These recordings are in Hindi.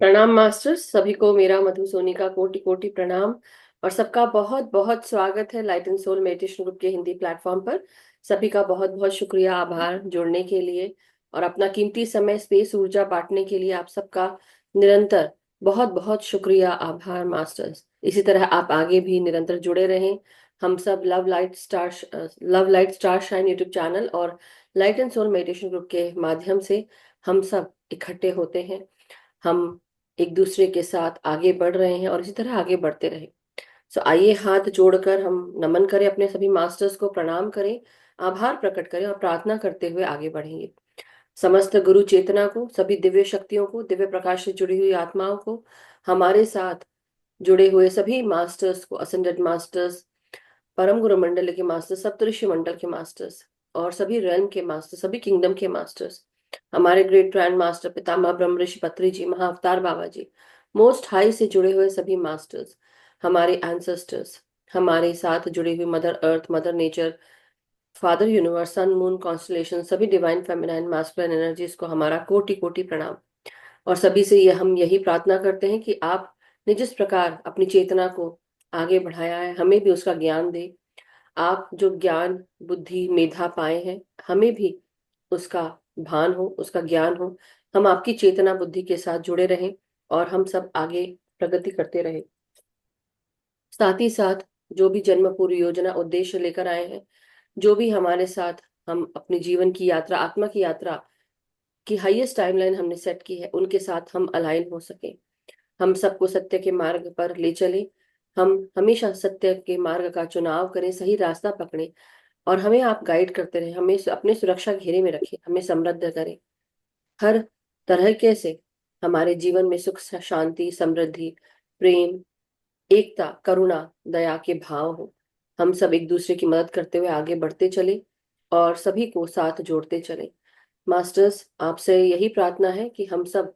प्रणाम मास्टर्स, सभी को मेरा मधु सोनी का कोटि कोटि प्रणाम। और सबका बहुत बहुत स्वागत है light and soul meditation group के हिंदी प्लेटफॉर्म पर। सभी का बहुत बहुत शुक्रिया, आभार जुड़ने के लिए और अपना कीमती समय, स्पेस, ऊर्जा बांटने के लिए आप सबका निरंतर बहुत बहुत शुक्रिया, आभार मास्टर्स। इसी तरह आप आगे भी निरंतर जुड़े रहें। हम सब love light star shine YouTube channel और light and soul meditation group के माध्यम से हम सब इकट्ठे होते हैं। हम एक दूसरे के साथ आगे बढ़ रहे हैं और इसी तरह आगे बढ़ते रहे। सो आइए हाथ जोड़कर हम नमन करें, अपने सभी मास्टर्स को प्रणाम करें, आभार प्रकट करें और प्रार्थना करते हुए आगे बढ़ेंगे। समस्त गुरु चेतना को, सभी दिव्य शक्तियों को, दिव्य प्रकाश से जुड़ी हुई आत्माओं को, हमारे साथ जुड़े हुए सभी मास्टर्स को, असेंडेड मास्टर्स, परम गुरु मंडल के मास्टर्स, सप्तऋषि मंडल के मास्टर्स और सभी रेल्म के मास्टर्स, सभी किंगडम के मास्टर्स, हमारे ग्रेट ग्रैंड मास्टर पितामह ब्रह्म ऋषि पत्री जी, महाअवतार बाबा जी, मोस्ट हाई से जुड़े हुए सभी मास्टर्स, हमारे एंसेस्टर्स, हमारे साथ जुड़ी हुई mother earth, mother nature, father universe, sun moon constellation, सभी डिवाइन फेमिनाइन मास्कुलिन एनर्जीज को हमारा कोटि कोटि प्रणाम। और सभी से हम यही प्रार्थना करते हैं कि आपने जिस प्रकार अपनी चेतना को आगे बढ़ाया है, हमें भी उसका ज्ञान दे। आप जो ज्ञान, बुद्धि, मेधा पाए हैं, हमें भी उसका भान हो, उसका ज्ञान हो। हम आपकी चेतना बुद्धि के साथ जुड़े रहें और हम सब आगे प्रगति करते रहें। साथ ही साथ जो भी जन्म पूर्व योजना उद्देश्य लेकर आए हैं, जो भी हमारे साथ हम अपने जीवन की यात्रा, आत्मा की यात्रा की हाईएस्ट टाइमलाइन हमने सेट की है, उनके साथ हम अलाइन हो सके, हम सबको सत्य के मार्ग पर ले चले। हम हमेशा सत्य के मार्ग का चुनाव करें, सही रास्ता पकड़ें और हमें आप गाइड करते रहें, हमें अपने सुरक्षा घेरे में रखें, हमें समृद्ध करें। हर तरह के से हमारे जीवन में सुख, शांति, समृद्धि, प्रेम, एकता, करुणा, दया के भाव हो। हम सब एक दूसरे की मदद करते हुए आगे बढ़ते चले और सभी को साथ जोड़ते चले। मास्टर्स, आपसे यही प्रार्थना है कि हम सब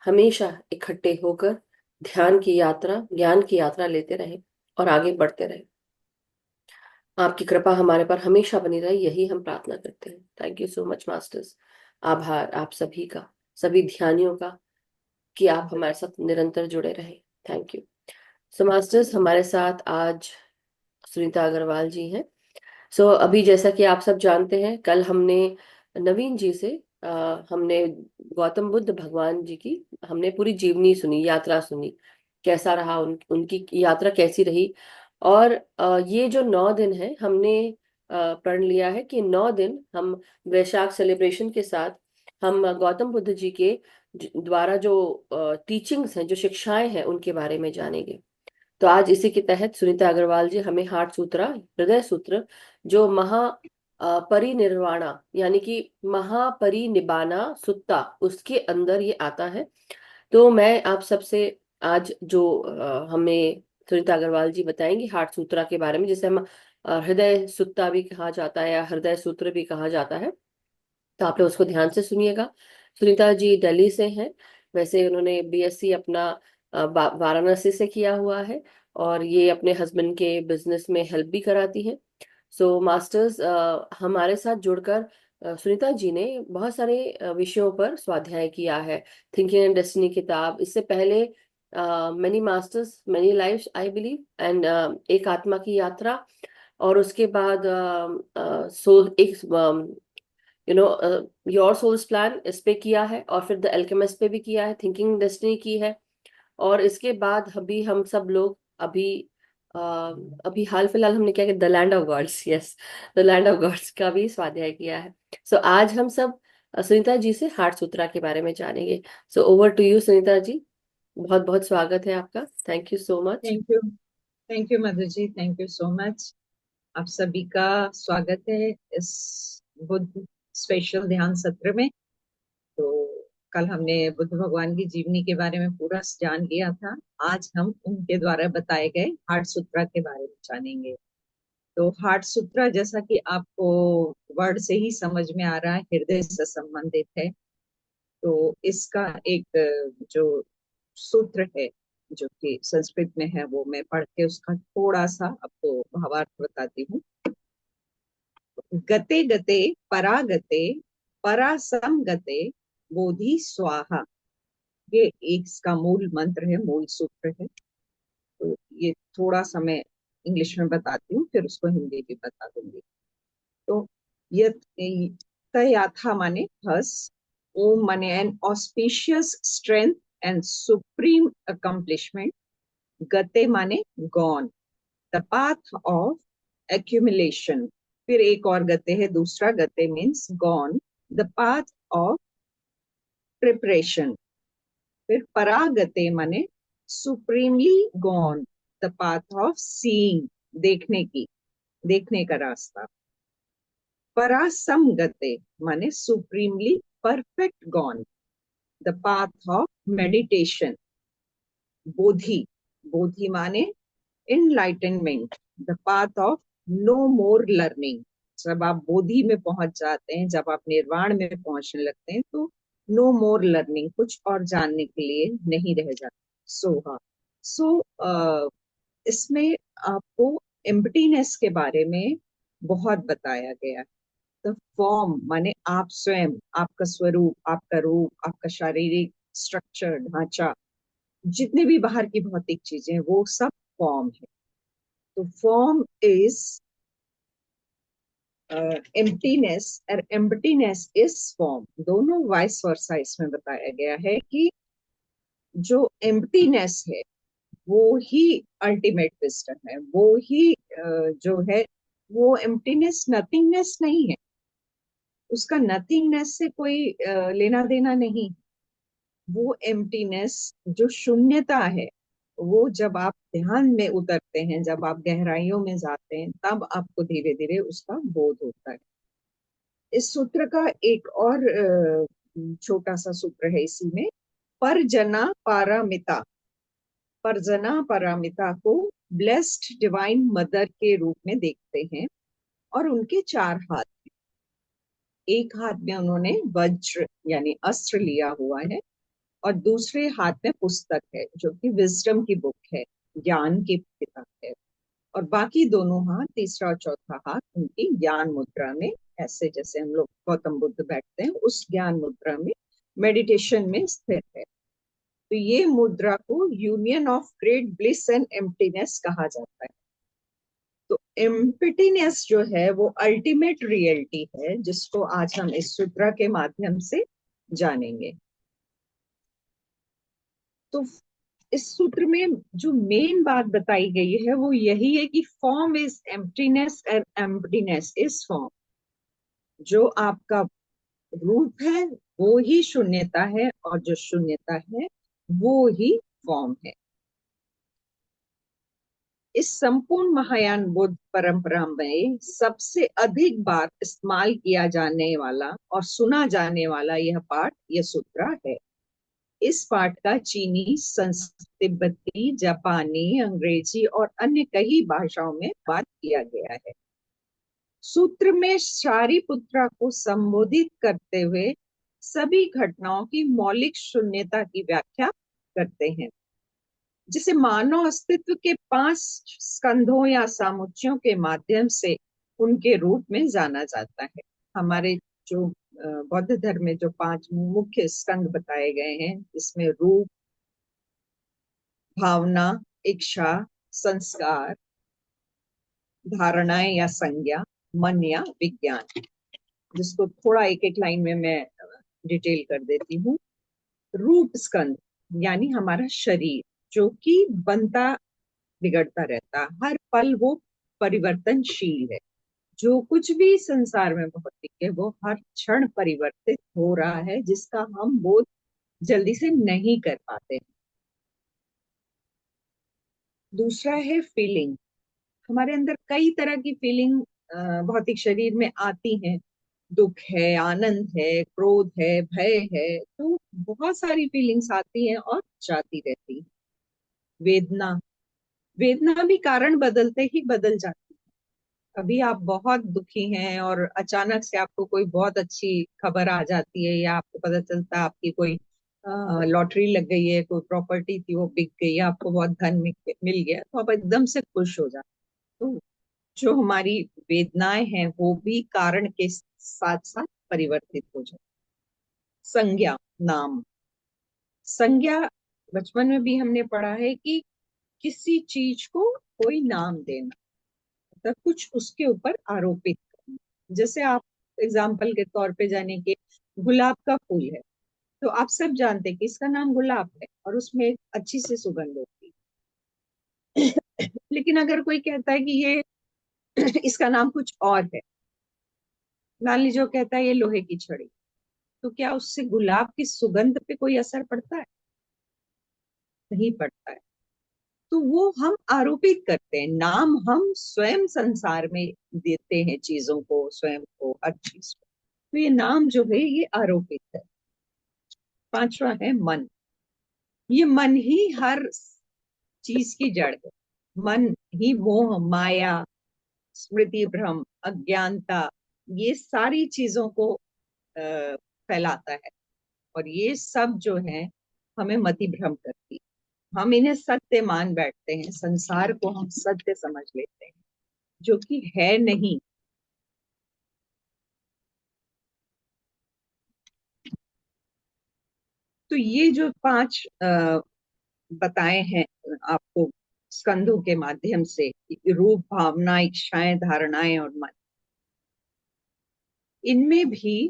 हमेशा इकट्ठे होकर ध्यान की यात्रा, ज्ञान की यात्रा लेते रहें और आगे बढ़ते रहें। आपकी कृपा हमारे पर हमेशा बनी रहे, यही हम प्रार्थना करते हैं। Thank you so much masters. आभार आप सभी का, सभी ध्यानियों का, कि आप हमारे साथ निरंतर जुड़े रहे। Thank you. सो मास्टर्स, हमारे साथ आज सुनीता अग्रवाल जी हैं। सो अभी जैसा कि आप सब जानते हैं, कल हमने नवीन जी से हमने गौतम बुद्ध भगवान जी की हमने पूरी जीवनी सुनी, यात्रा सुनी, कैसा रहा, उनकी यात्रा कैसी रही। और ये जो 9 दिन है, हमने प्रण लिया है कि 9 दिन हम वैशाख सेलिब्रेशन के साथ हम गौतम बुद्ध जी के द्वारा जो टीचिंग्स हैं, जो शिक्षाएं हैं, उनके बारे में जानेंगे। तो आज इसी के तहत सुनीता अग्रवाल जी हमें हार्ट सूत्रा, हृदय सूत्र, जो परिनिर्वाणा यानी कि महापरिनिबाना सुत्ता, उसके अंदर ये आता है। तो मैं आप सबसे आज जो हमें सुनीता अग्रवाल जी बताएंगी हार्ट सूत्रा के बारे में, जिसे हम हृदय सुत्ता भी कहा जाता है या हृदय सूत्र भी कहा जाता है। तो आप लोग उसको ध्यान से सुनिएगा। सुनीता जी दिल्ली से हैं। वैसे उन्होंने बीएससी अपना वाराणसी से किया हुआ है और ये अपने हस्बैंड के बिजनेस में हेल्प भी कराती हैं। सो मास्टर्स, हमारे साथ जुड़कर सुनीता जी ने बहुत सारे विषयों पर स्वाध्याय किया है। थिंकिंग एंड डेस्टिनी किताब, इससे पहले many masters many lives I believe and एक आत्मा की यात्रा, और उसके बाद एक योर सोल्स प्लान, इस पे किया है, और फिर द एल्केमिस्ट पे भी किया है, थिंकिंग डेस्टिनी की है। और इसके बाद अभी हम सब लोग अ, अभी हाल फिलहाल हमने क्या किया, the land of gods, yes, the land of gods का भी स्वाध्याय किया है। सो आज हम सब सुनीता जी से हार्ट सूत्रा के बारे में जानेंगे। So over to you Sunita ji, बहुत बहुत स्वागत है आपका। Thank you so much. Thank you Madhu ji, thank you so much. आप सभी का स्वागत है इस बुद्ध स्पेशल ध्यान सत्र में। तो कल हमने बुद्ध भगवान की जीवनी के बारे में पूरा जान लिया था। आज हम उनके द्वारा बताए गए हार्ट सूत्रा के बारे में जानेंगे। तो हार्ट सूत्रा, जैसा कि आपको वर्ड से ही समझ में आ रहा है, हृदय से संबंधित है। तो इसका एक जो सूत्र है जो कि संस्कृत में है, वो मैं पढ़ के उसका थोड़ा सा आपको भावार्थ बताती हूँ। गते गते परागते परासंगते बोधि स्वाहा। ये एक इसका मूल मंत्र है, मूल सूत्र है। तो ये थोड़ा सा मैं इंग्लिश में बताती हूँ, फिर उसको हिंदी भी बता दूंगी। तो यत तयाथा माने हस, ओम माने an auspicious strength and supreme accomplishment, गते माने gone, the path of accumulation. फिर एक और गते है, दूसरा गते means gone, the path of preparation. फिर परागते माने supremely gone, the path of seeing, देखने की, देखने का रास्ता। परासमगते माने supremely perfect gone, the path of meditation. बोधि, बोधि माने enlightenment, the path of no more learning. जब आप बोधि में पहुंच जाते हैं, जब आप निर्वाण में पहुंचने लगते हैं, तो नो मोर लर्निंग, कुछ और जानने के लिए नहीं रह जाता। हाँ, सो इसमें आपको एम्प्टीनेस के बारे में बहुत बताया गया है। द फॉर्म माने आप स्वयं, आपका स्वरूप, आपका रूप, आपका शारीरिक स्ट्रक्चर, ढांचा, जितने भी बाहर की भौतिक चीजें हैं, वो सब फॉर्म है। तो फॉर्म इज एम्प्टीनेस और एम्प्टीनेस इज फॉर्म, दोनों वाइस वर्सा इसमें बताया गया है कि जो एम्प्टीनेस है वो ही अल्टीमेट विजडम है, वो ही जो है, वो एम्प्टीनेस नथिंगनेस नहीं है, उसका नथिंगनेस से कोई लेना देना नहीं। वो एम्प्टीनेस, जो शून्यता है, वो जब आप ध्यान में उतरते हैं, जब आप गहराइयों में जाते हैं, तब आपको धीरे धीरे उसका बोध होता है। इस सूत्र का एक और छोटा सा सूत्र है इसी में, परजना पारामिता। परजना पारामिता को ब्लेस्ड डिवाइन मदर के रूप में देखते हैं, और उनके चार हाथ। एक हाथ में उन्होंने वज्र यानी अस्त्र लिया हुआ है, और दूसरे हाथ में पुस्तक है जो कि विजडम की बुक है, ज्ञान की किताब है। और बाकी दोनों हाथ, तीसरा और चौथा हाथ, उनकी ज्ञान मुद्रा में, ऐसे जैसे हम लोग गौतम बुद्ध बैठते हैं उस ज्ञान मुद्रा में, मेडिटेशन में स्थित है। तो ये मुद्रा को union of great bliss and emptiness कहा जाता है। तो एम्प्टीनेस जो है वो अल्टीमेट रियलिटी है, जिसको आज हम इस सूत्र के माध्यम से जानेंगे। तो इस सूत्र में जो मेन बात बताई गई है वो यही है कि form is emptiness and emptiness is form. जो आपका रूप है वो ही शून्यता है, और जो शून्यता है वो ही फॉर्म है। इस संपूर्ण महायान बुद्ध परंपरा में सबसे अधिक बार इस्तेमाल किया जाने वाला और सुना जाने वाला यह पाठ, यह सूत्र है। इस पाठ का चीनी, संस्कृत, तिब्बती, जापानी, अंग्रेजी और अन्य कई भाषाओं में अनुवाद किया गया है। सूत्र में शारिपुत्रा को संबोधित करते हुए सभी घटनाओं की मौलिक शून्यता की व्याख्या करते हैं, जिसे मानव अस्तित्व के 5 स्कंधों या सामुच्चयों के माध्यम से उनके रूप में जाना जाता है। हमारे जो बौद्ध धर्म में जो 5 मुख्य स्कंध बताए गए हैं, इसमें रूप, भावना, इच्छा, संस्कार, धारणाएं या संज्ञा, मन या विज्ञान, जिसको थोड़ा एक एक लाइन में मैं डिटेल कर देती हूँ। रूप स्कंद यानी हमारा शरीर, जो कि बनता बिगड़ता रहता, हर पल वो परिवर्तनशील है। जो कुछ भी संसार में भौतिक है वो हर क्षण परिवर्तित हो रहा है, जिसका हम बोध जल्दी से नहीं कर पाते। दूसरा है फीलिंग। हमारे अंदर कई तरह की फीलिंग भौतिक शरीर में आती हैं। दुख है, आनंद है, क्रोध है, भय है, तो बहुत सारी फीलिंग्स आती हैं और जाती रहती हैं। वेदना, वेदना भी कारण बदलते ही बदल जाती है। अभी आप बहुत दुखी हैं और अचानक से आपको कोई बहुत अच्छी खबर आ जाती है, या आपको पता चलता है आपकी कोई लॉटरी लग गई है, कोई प्रॉपर्टी थी वो बिक गई, आपको बहुत धन मिल गया, तो आप एकदम से खुश हो जाते हो। तो जो हमारी वेदनाएं हैं वो भी कारण के साथ साथ परिवर्तित हो जाती। संज्ञा, नाम, संज्ञा बचपन में भी हमने पढ़ा है कि किसी चीज को कोई नाम देना, मतलब कुछ उसके ऊपर आरोपित करना। जैसे आप एग्जाम्पल के तौर पे जाने के, गुलाब का फूल है, तो आप सब जानते हैं कि इसका नाम गुलाब है और उसमें एक अच्छी सी सुगंध होती है। लेकिन अगर कोई कहता है कि ये इसका नाम कुछ और है, मान लीजिए वो कहता है ये लोहे की छड़ी, तो क्या उससे गुलाब की सुगंध पे कोई असर पड़ता है? नहीं पड़ता है। तो वो हम आरोपित करते हैं, नाम हम स्वयं संसार में देते हैं चीजों को, स्वयं को, हर चीज को। तो ये नाम जो है ये आरोपित है। पांचवा है मन। ये मन ही हर चीज की जड़ है। मन ही मोह, माया, स्मृति भ्रम, अज्ञानता, ये सारी चीजों को फैलाता है। और ये सब जो है हमें मति भ्रम करती है। हम इन्हें सत्य मान बैठते हैं, संसार को हम सत्य समझ लेते हैं, जो कि है नहीं। तो ये जो पांच बताए हैं आपको स्कंदों के माध्यम से, रूप, भावना, इच्छाएं, धारणाएं और मन, इनमें भी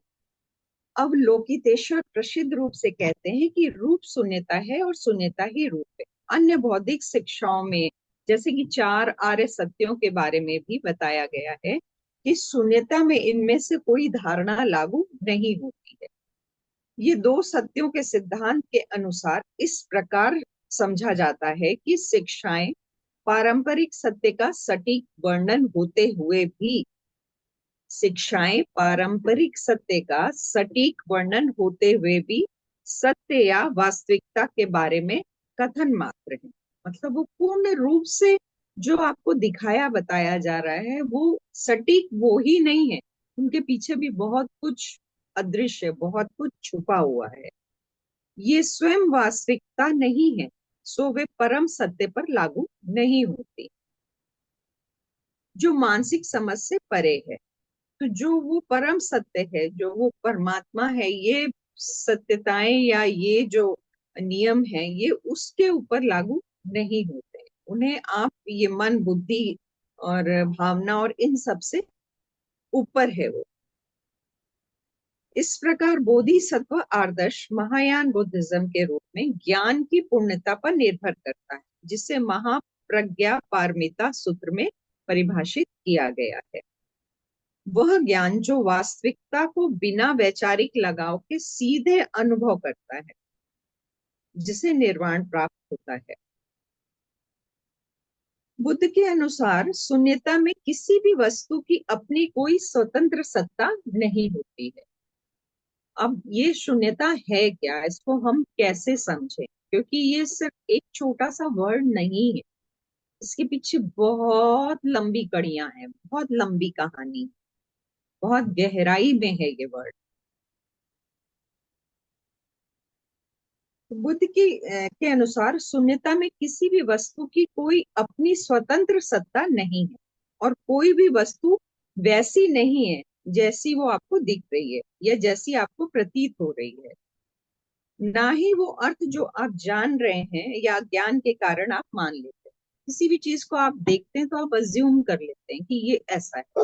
अवलोकितेश्वर प्रसिद्ध रूप से कहते हैं कि रूप शून्यता है और शून्यता ही रूप है। अन्य बौद्धिक शिक्षाओं में, जैसे कि चार आर्य सत्यों के बारे में भी बताया गया है कि शून्यता में इनमें से कोई धारणा लागू नहीं होती है। ये दो सत्यों के सिद्धांत के अनुसार इस प्रकार समझा जाता है कि शिक्षाएं पारंपरिक सत्य का सटीक वर्णन होते हुए भी, शिक्षाएं पारंपरिक सत्य का सटीक वर्णन होते हुए भी सत्य या वास्तविकता के बारे में कथन मात्र है। मतलब वो पूर्ण रूप से जो आपको दिखाया बताया जा रहा है वो सटीक वो ही नहीं है, उनके पीछे भी बहुत कुछ अदृश्य, बहुत कुछ छुपा हुआ है। ये स्वयं वास्तविकता नहीं है, सो वे परम सत्य पर लागू नहीं होती, जो मानसिक समझ से परे है। तो जो वो परम सत्य है, जो वो परमात्मा है, ये सत्यताएं या ये जो नियम है ये उसके ऊपर लागू नहीं होते। उन्हें आप ये मन, बुद्धि और भावना और इन सब से ऊपर है वो। इस प्रकार बोधिसत्व आदर्श महायान बुद्धिज्म के रूप में ज्ञान की पूर्णता पर निर्भर करता है, जिसे महाप्रज्ञा पारमिता सूत्र में परिभाषित किया गया है। वह ज्ञान जो वास्तविकता को बिना वैचारिक लगाव के सीधे अनुभव करता है, जिसे निर्वाण प्राप्त होता है। बुद्ध के अनुसार शून्यता में किसी भी वस्तु की अपनी कोई स्वतंत्र सत्ता नहीं होती है। अब ये शून्यता है क्या, इसको हम कैसे समझें? क्योंकि ये सिर्फ एक छोटा सा वर्ड नहीं है, इसके पीछे बहुत लंबी कड़ियां हैं, बहुत लंबी कहानी, बहुत गहराई में है ये वर्ड। बुद्ध के अनुसार शून्यता में किसी भी वस्तु की कोई अपनी स्वतंत्र सत्ता नहीं है, और कोई भी वस्तु वैसी नहीं है जैसी वो आपको दिख रही है या जैसी आपको प्रतीत हो रही है। ना ही वो अर्थ जो आप जान रहे हैं या ज्ञान के कारण आप मान लेते हैं। किसी भी चीज को आप देखते हैं तो आप अज्यूम कर लेते हैं कि ये ऐसा है।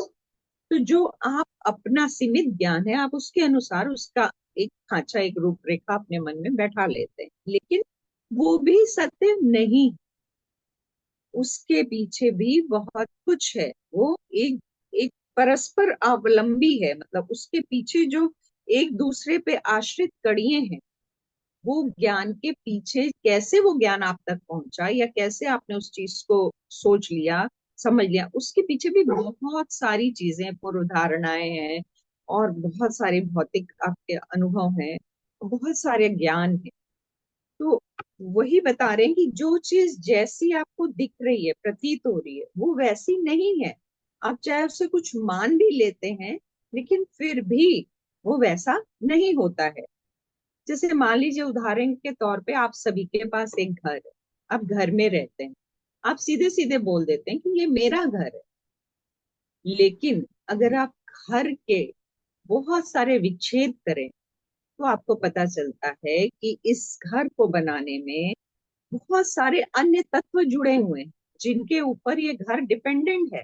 तो जो आप अपना सीमित ज्ञान है, आप उसके अनुसार उसका एक खांचा, एक रूपरेखा अपने मन में बैठा लेते हैं, लेकिन वो भी सत्य नहीं। उसके पीछे भी बहुत कुछ है। वो एक एक परस्पर अवलंबी है, मतलब उसके पीछे जो एक दूसरे पे आश्रित कड़ियां हैं, वो ज्ञान के पीछे कैसे वो ज्ञान आप तक पहुंचा या कैसे आपने उस चीज को सोच लिया, समझ लिया, उसके पीछे भी बहुत सारी चीजें, पूर्व धारणाएं हैं और बहुत सारे भौतिक आपके अनुभव हैं, बहुत सारे ज्ञान है। तो वही बता रहे हैं कि जो चीज जैसी आपको दिख रही है, प्रतीत हो रही है, वो वैसी नहीं है। आप चाहे उससे कुछ मान भी लेते हैं, लेकिन फिर भी वो वैसा नहीं होता है। जैसे मान लीजिए उदाहरण के तौर पे आप सभी के पास एक घर है, आप घर में रहते हैं, आप सीधे सीधे बोल देते हैं कि ये मेरा घर है। लेकिन अगर आप घर के बहुत सारे विच्छेद करें, तो आपको पता चलता है कि इस घर को बनाने में बहुत सारे अन्य तत्व जुड़े हुए हैं, जिनके ऊपर ये घर डिपेंडेंट है,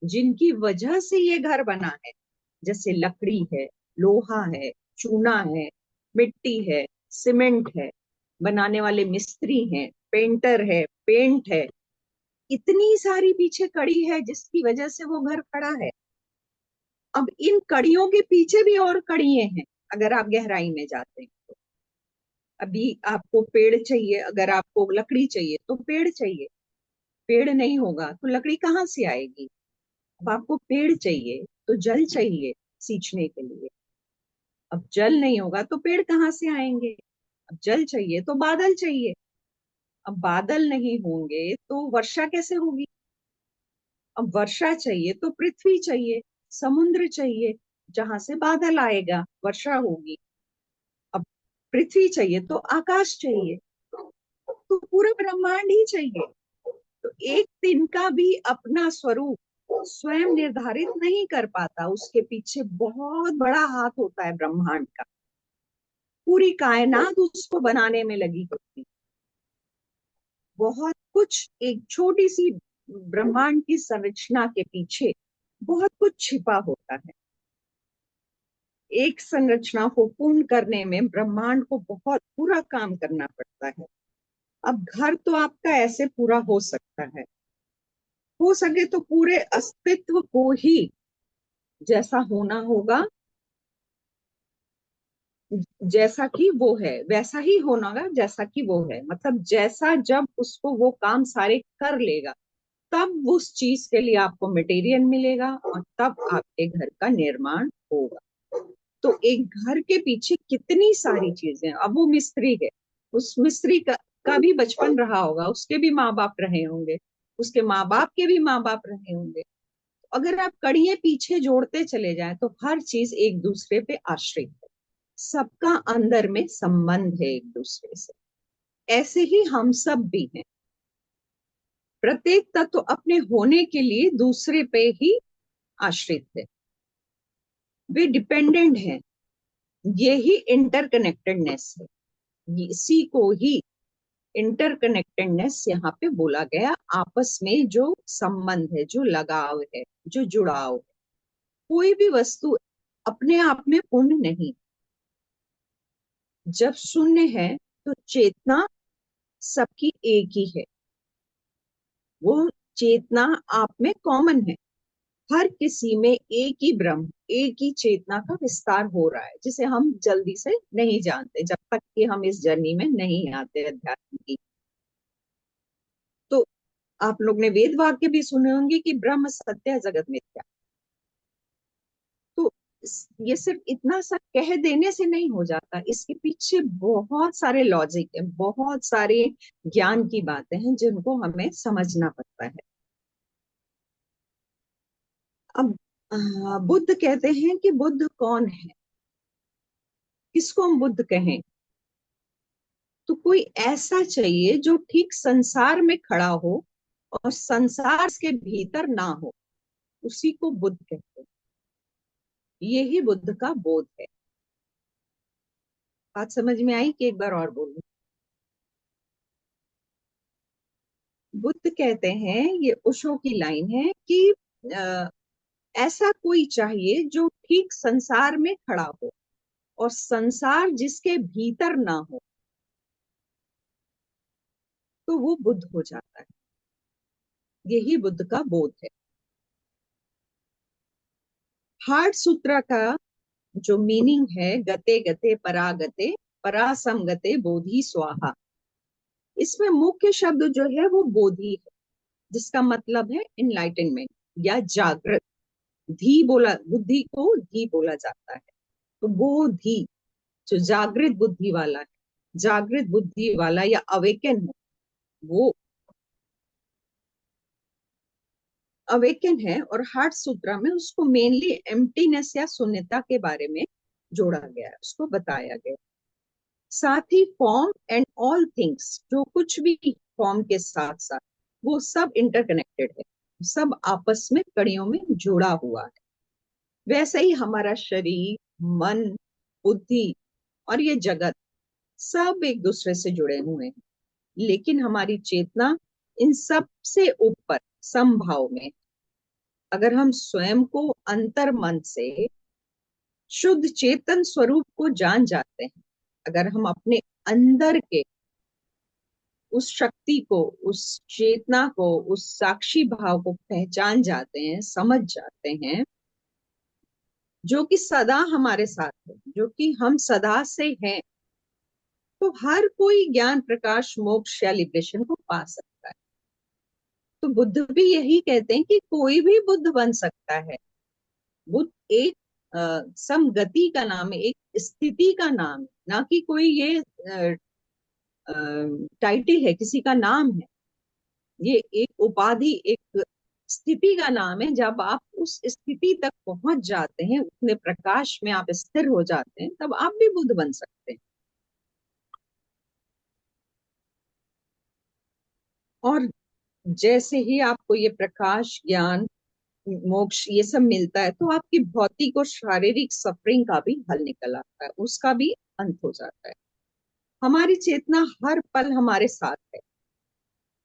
जिनकी वजह से ये घर बना है। जैसे लकड़ी है, लोहा है, चूना है, मिट्टी है, सीमेंट है, बनाने वाले मिस्त्री हैं, पेंटर है, पेंट है। इतनी सारी पीछे कड़ी है जिसकी वजह से वो घर खड़ा है। अब इन कड़ियों के पीछे भी और कड़ियां हैं, अगर आप गहराई में जाते हैं तो। अभी आपको पेड़ चाहिए, अगर आपको लकड़ी चाहिए तो पेड़ चाहिए। पेड़ नहीं होगा तो लकड़ी कहाँ से आएगी? अब आपको पेड़ चाहिए तो जल चाहिए सींचने के लिए। अब जल नहीं होगा तो पेड़ कहाँ से आएंगे? अब जल चाहिए तो बादल चाहिए। अब बादल नहीं होंगे तो वर्षा कैसे होगी? अब वर्षा चाहिए तो पृथ्वी चाहिए, समुद्र चाहिए, जहां से बादल आएगा, वर्षा होगी। अब पृथ्वी चाहिए तो आकाश चाहिए, तो पूरा ब्रह्मांड ही चाहिए। तो एक दिन का भी अपना स्वरूप स्वयं निर्धारित नहीं कर पाता, उसके पीछे बहुत बड़ा हाथ होता है ब्रह्मांड का। पूरी कायनात उसको बनाने में लगी होती। बहुत कुछ, एक छोटी सी ब्रह्मांड की संरचना के पीछे बहुत कुछ छिपा होता है। एक संरचना को पूर्ण करने में ब्रह्मांड को बहुत पूरा काम करना पड़ता है। अब घर तो आपका ऐसे पूरा हो सकता है, हो सके तो पूरे अस्तित्व को ही जैसा होना होगा, जैसा कि वो है वैसा ही होना होगा, जैसा कि वो है। मतलब जैसा, जब उसको वो काम सारे कर लेगा, तब उस चीज के लिए आपको मटेरियल मिलेगा और तब आपके घर का निर्माण होगा। तो एक घर के पीछे कितनी सारी चीजें। अब वो मिस्त्री है, उस मिस्त्री का भी बचपन रहा होगा, उसके भी माँ बाप रहे होंगे, उसके माँ बाप के भी माँ बाप रहे होंगे। अगर आप कड़ियां पीछे जोड़ते चले जाएं तो हर चीज एक दूसरे पे आश्रित है, सबका अंदर में संबंध है एक दूसरे से। ऐसे ही हम सब भी हैं। प्रत्येक तत्व अपने होने के लिए दूसरे पे ही आश्रित है, वे डिपेंडेंट हैं। ये ही इंटरकनेक्टेडनेस है, इसी को ही इंटरकनेक्टेडनेस यहाँ पे बोला गया। आपस में जो संबंध है, जो लगाव है, जो जुड़ाव है। कोई भी वस्तु अपने आप में पूर्ण नहीं। जब शून्य है तो चेतना सबकी एक ही है, वो चेतना आप में कॉमन है। हर किसी में एक ही ब्रह्म, एक ही चेतना का विस्तार हो रहा है, जिसे हम जल्दी से नहीं जानते जब तक कि हम इस जर्नी में नहीं आते अध्यात्म की। तो आप लोग ने वेद वाक्य भी सुने होंगे कि ब्रह्म सत्य है, जगत मिथ्या। तो ये सिर्फ इतना सा कह देने से नहीं हो जाता, इसके पीछे बहुत सारे लॉजिक है, बहुत सारे ज्ञान की बातें हैं जिनको हमें समझना पड़ता है। अब बुद्ध कहते हैं कि बुद्ध कौन है, किसको हम बुद्ध कहें? तो कोई ऐसा चाहिए जो ठीक संसार में खड़ा हो और संसार के भीतर ना हो, उसी को बुद्ध कहते हैं। यही बुद्ध का बोध है। बात समझ में आई कि एक बार और बोलूं? बुद्ध कहते हैं, ये ओशो की लाइन है कि अ, ऐसा कोई चाहिए जो ठीक संसार में खड़ा हो और संसार जिसके भीतर ना हो, तो वो बुद्ध हो जाता है। यही बुद्ध का बोध है। हार्ट सूत्र का जो मीनिंग है, गते गते परागते परासंगते बोधि स्वाहा, इसमें मुख्य शब्द जो है वो बोधि है, जिसका मतलब है इनलाइटनमेंट या जागृत। धी बोला, बुद्धि को धी बोला जाता है। तो बोधि जो जागृत बुद्धि वाला है, जागृत बुद्धि वाला या अवेकन है, वो अवेकन है। और हार्ट सूत्रा में उसको मेनली एम्प्टीनेस या शून्यता के बारे में जोड़ा गया है, उसको बताया गया। साथ ही फॉर्म एंड ऑल थिंग्स, जो कुछ भी फॉर्म के साथ साथ, वो सब इंटरकनेक्टेड है, सब आपस में कड़ियों में जुड़ा हुआ है। वैसे ही हमारा शरीर, मन, बुद्धि, और ये जगत सब एक दूसरे से जुड़े हुए हैं, लेकिन हमारी चेतना इन सब से ऊपर समभाव में। अगर हम स्वयं को अंतर मन से शुद्ध चेतन स्वरूप को जान जाते हैं, अगर हम अपने अंदर के उस शक्ति को, उस चेतना को, उस साक्षी भाव को पहचान जाते हैं, समझ जाते हैं, जो कि सदा हमारे साथ है, जो कि हम सदा से हैं, तो हर कोई ज्ञान प्रकाश मोक्ष या लिबरेशन को पा सकता है। तो बुद्ध भी यही कहते हैं कि कोई भी बुद्ध बन सकता है। बुद्ध एक समगति का नाम है, एक स्थिति का नाम है, ना कि कोई ये टाइटल है, किसी का नाम है। ये एक उपाधि, एक स्थिति का नाम है। जब आप उस स्थिति तक पहुंच जाते हैं, उतने प्रकाश में आप स्थिर हो जाते हैं, तब आप भी बुद्ध बन सकते हैं। और जैसे ही आपको ये प्रकाश, ज्ञान, मोक्ष ये सब मिलता है, तो आपकी भौतिक और शारीरिक सफरिंग का भी हल निकल आता है, उसका भी अंत हो जाता है। हमारी चेतना हर पल हमारे साथ है,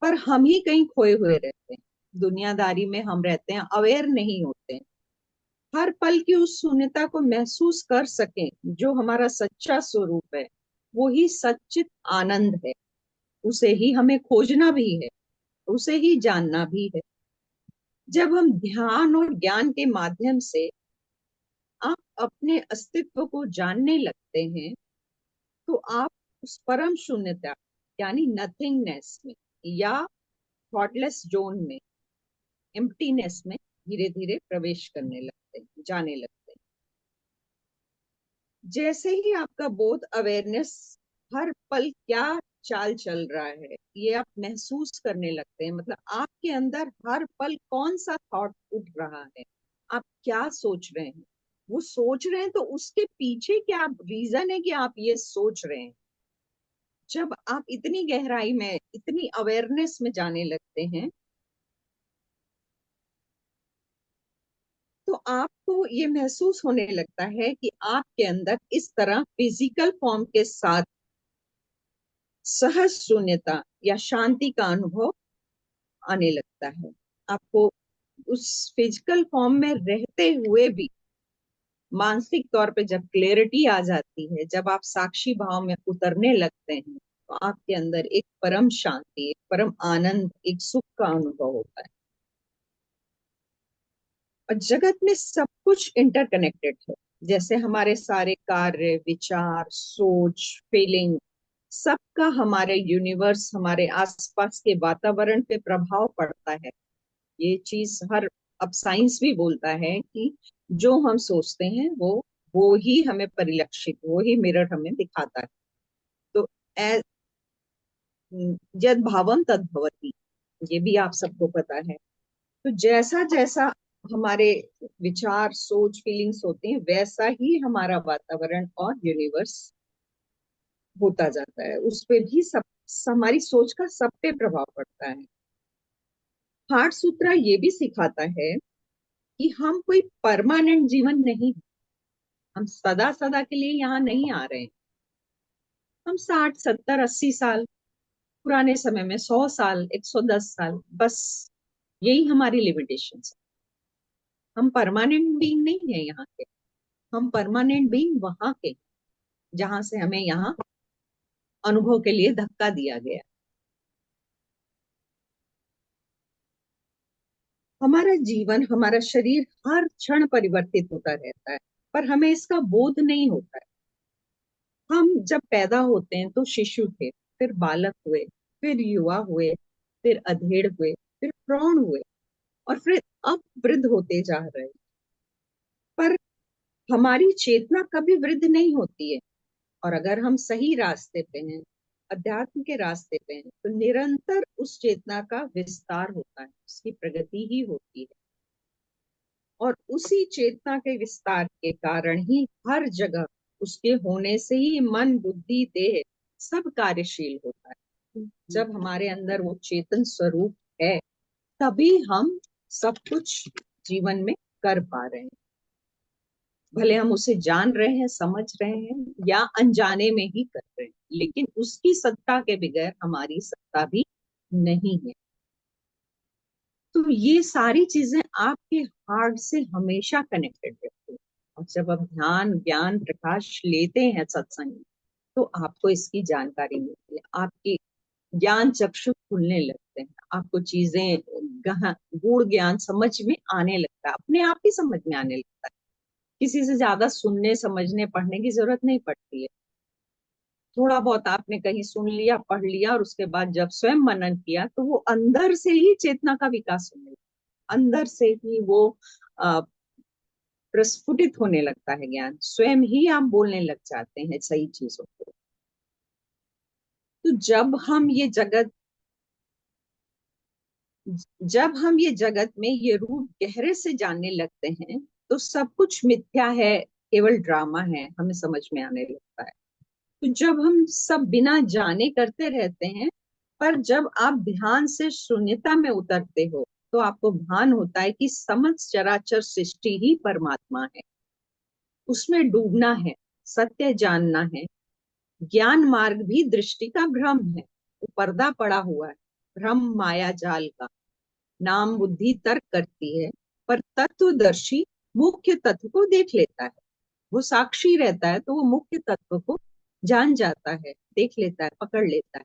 पर हम ही कहीं खोए हुए रहते हैं। दुनियादारी में हम रहते हैं, अवेयर नहीं होते हैं। हर पल की उस शून्यता को महसूस कर सकें, जो हमारा सच्चा स्वरूप है, वो ही सच्चित आनंद है। उसे ही हमें खोजना भी है, उसे ही जानना भी है। जब हम ध्यान और ज्ञान के माध्यम से आप अपने अस्तित्व को जानने लगते हैं, तो आप उस परम शून्यता यानी नथिंगनेस में या थॉटलेस जोन में, एम्प्टीनेस में धीरे धीरे प्रवेश करने लगते हैं, जाने लगते हैं। जैसे ही आपका बोध, अवेयरनेस, हर पल क्या चाल चल रहा है ये आप महसूस करने लगते हैं, मतलब आपके अंदर हर पल कौन सा थॉट उठ रहा है, आप क्या सोच रहे हैं, वो सोच रहे हैं तो उसके पीछे क्या रीजन है कि आप ये सोच रहे हैं। जब आप इतनी गहराई में, इतनी अवेयरनेस में जाने लगते हैं, तो आपको ये महसूस होने लगता है कि आपके अंदर इस तरह फिजिकल फॉर्म के साथ सहज शून्यता या शांति का अनुभव आने लगता है। आपको उस फिजिकल फॉर्म में रहते हुए भी मानसिक तौर पे जब क्लैरिटी आ जाती है, जब आप साक्षी भाव में उतरने लगते हैं, तो आपके अंदर एक परम शांति, एक परम आनंद, एक सुख का अनुभव होता है। और जगत में सब कुछ इंटरकनेक्टेड है। जैसे हमारे सारे कार्य, विचार, सोच, फीलिंग, सबका हमारे यूनिवर्स, हमारे आसपास के वातावरण पे प्रभाव पड़ता है। ये चीज हर, अब साइंस भी बोलता है कि जो हम सोचते हैं वो ही हमें परिलक्षित, वो ही मिरर हमें दिखाता है। तो ए- यद भावम तद भवति, ये भी आप सबको पता है। तो जैसा जैसा हमारे विचार, सोच, फीलिंग्स होते हैं, वैसा ही हमारा वातावरण और यूनिवर्स होता जाता है। उस पे भी सब, हमारी सोच का सब पे प्रभाव पड़ता है। हार्ट सूत्रा ये भी सिखाता है कि हम कोई परमानेंट जीवन नहीं, हम सदा सदा के लिए यहाँ नहीं आ रहे हैं। हम 60, 70, 80 साल, पुराने समय में 100 साल, 110 साल, बस यही हमारी लिमिटेशन है। हम परमानेंट बीइंग नहीं है यहाँ के, हम परमानेंट बीइंग वहां के, जहां से हमें यहाँ अनुभव के लिए धक्का दिया गया। हमारा जीवन, हमारा शरीर हर क्षण परिवर्तित होता रहता है, पर हमें इसका बोध नहीं होता है। हम जब पैदा होते हैं तो शिशु थे, फिर बालक हुए, फिर युवा हुए, फिर अधेड़ हुए, फिर प्रौढ़ हुए, और फिर अब वृद्ध होते जा रहे हैं। पर हमारी चेतना कभी वृद्ध नहीं होती है। और अगर हम सही रास्ते पे हैं, अध्यात्म के रास्ते पे हैं, तो निरंतर उस चेतना का विस्तार होता है, उसकी प्रगति ही होती है। और उसी चेतना के विस्तार के कारण ही हर जगह उसके होने से ही मन, बुद्धि, देह सब कार्यशील होता है। जब हमारे अंदर वो चेतन स्वरूप है, तभी हम सब कुछ जीवन में कर पा रहे हैं। भले हम उसे जान रहे हैं, समझ रहे हैं या अनजाने में ही कर रहे हैं, लेकिन उसकी सत्ता के बगैर हमारी सत्ता भी नहीं है। तो ये सारी चीजें आपके हार्ट से हमेशा कनेक्टेड रहती है। और जब आप ध्यान, ज्ञान, प्रकाश लेते हैं सत्संग में, तो आपको इसकी जानकारी मिलती है, आपकी ज्ञान चक्षु खुलने लगते हैं, आपको चीजें गहन गूढ़ ज्ञान समझ में आने लगता है, अपने आप ही समझ में आने लगता है। किसी से ज्यादा सुनने, समझने, पढ़ने की जरूरत नहीं पड़ती है। थोड़ा बहुत आपने कहीं सुन लिया, पढ़ लिया, और उसके बाद जब स्वयं मनन किया तो वो अंदर से ही चेतना का विकास होने लगता, अंदर से ही वो अ, प्रस्फुटित होने लगता है ज्ञान, स्वयं ही आप बोलने लग जाते हैं सही चीजों को। तो जब हम ये जगत में ये रूप गहरे से जानने लगते हैं, तो सब कुछ मिथ्या है, केवल ड्रामा है, हमें समझ में आने लगता है। तो जब हम सब बिना जाने करते रहते हैं, पर जब आप ध्यान से शून्यता में उतरते हो, तो आपको भान होता है कि समस्त चराचर सृष्टि ही परमात्मा है। उसमें डूबना है, सत्य जानना है। ज्ञान मार्ग भी दृष्टि का भ्रम है, वो पर्दा पड़ा हुआ है, भ्रम माया जाल का। नाम बुद्धि तर्क करती है, पर तत्वदर्शी मुख्य तत्व को देख लेता है। वो साक्षी रहता है तो वो मुख्य तत्व को जान जाता है, देख लेता है, पकड़ लेता है।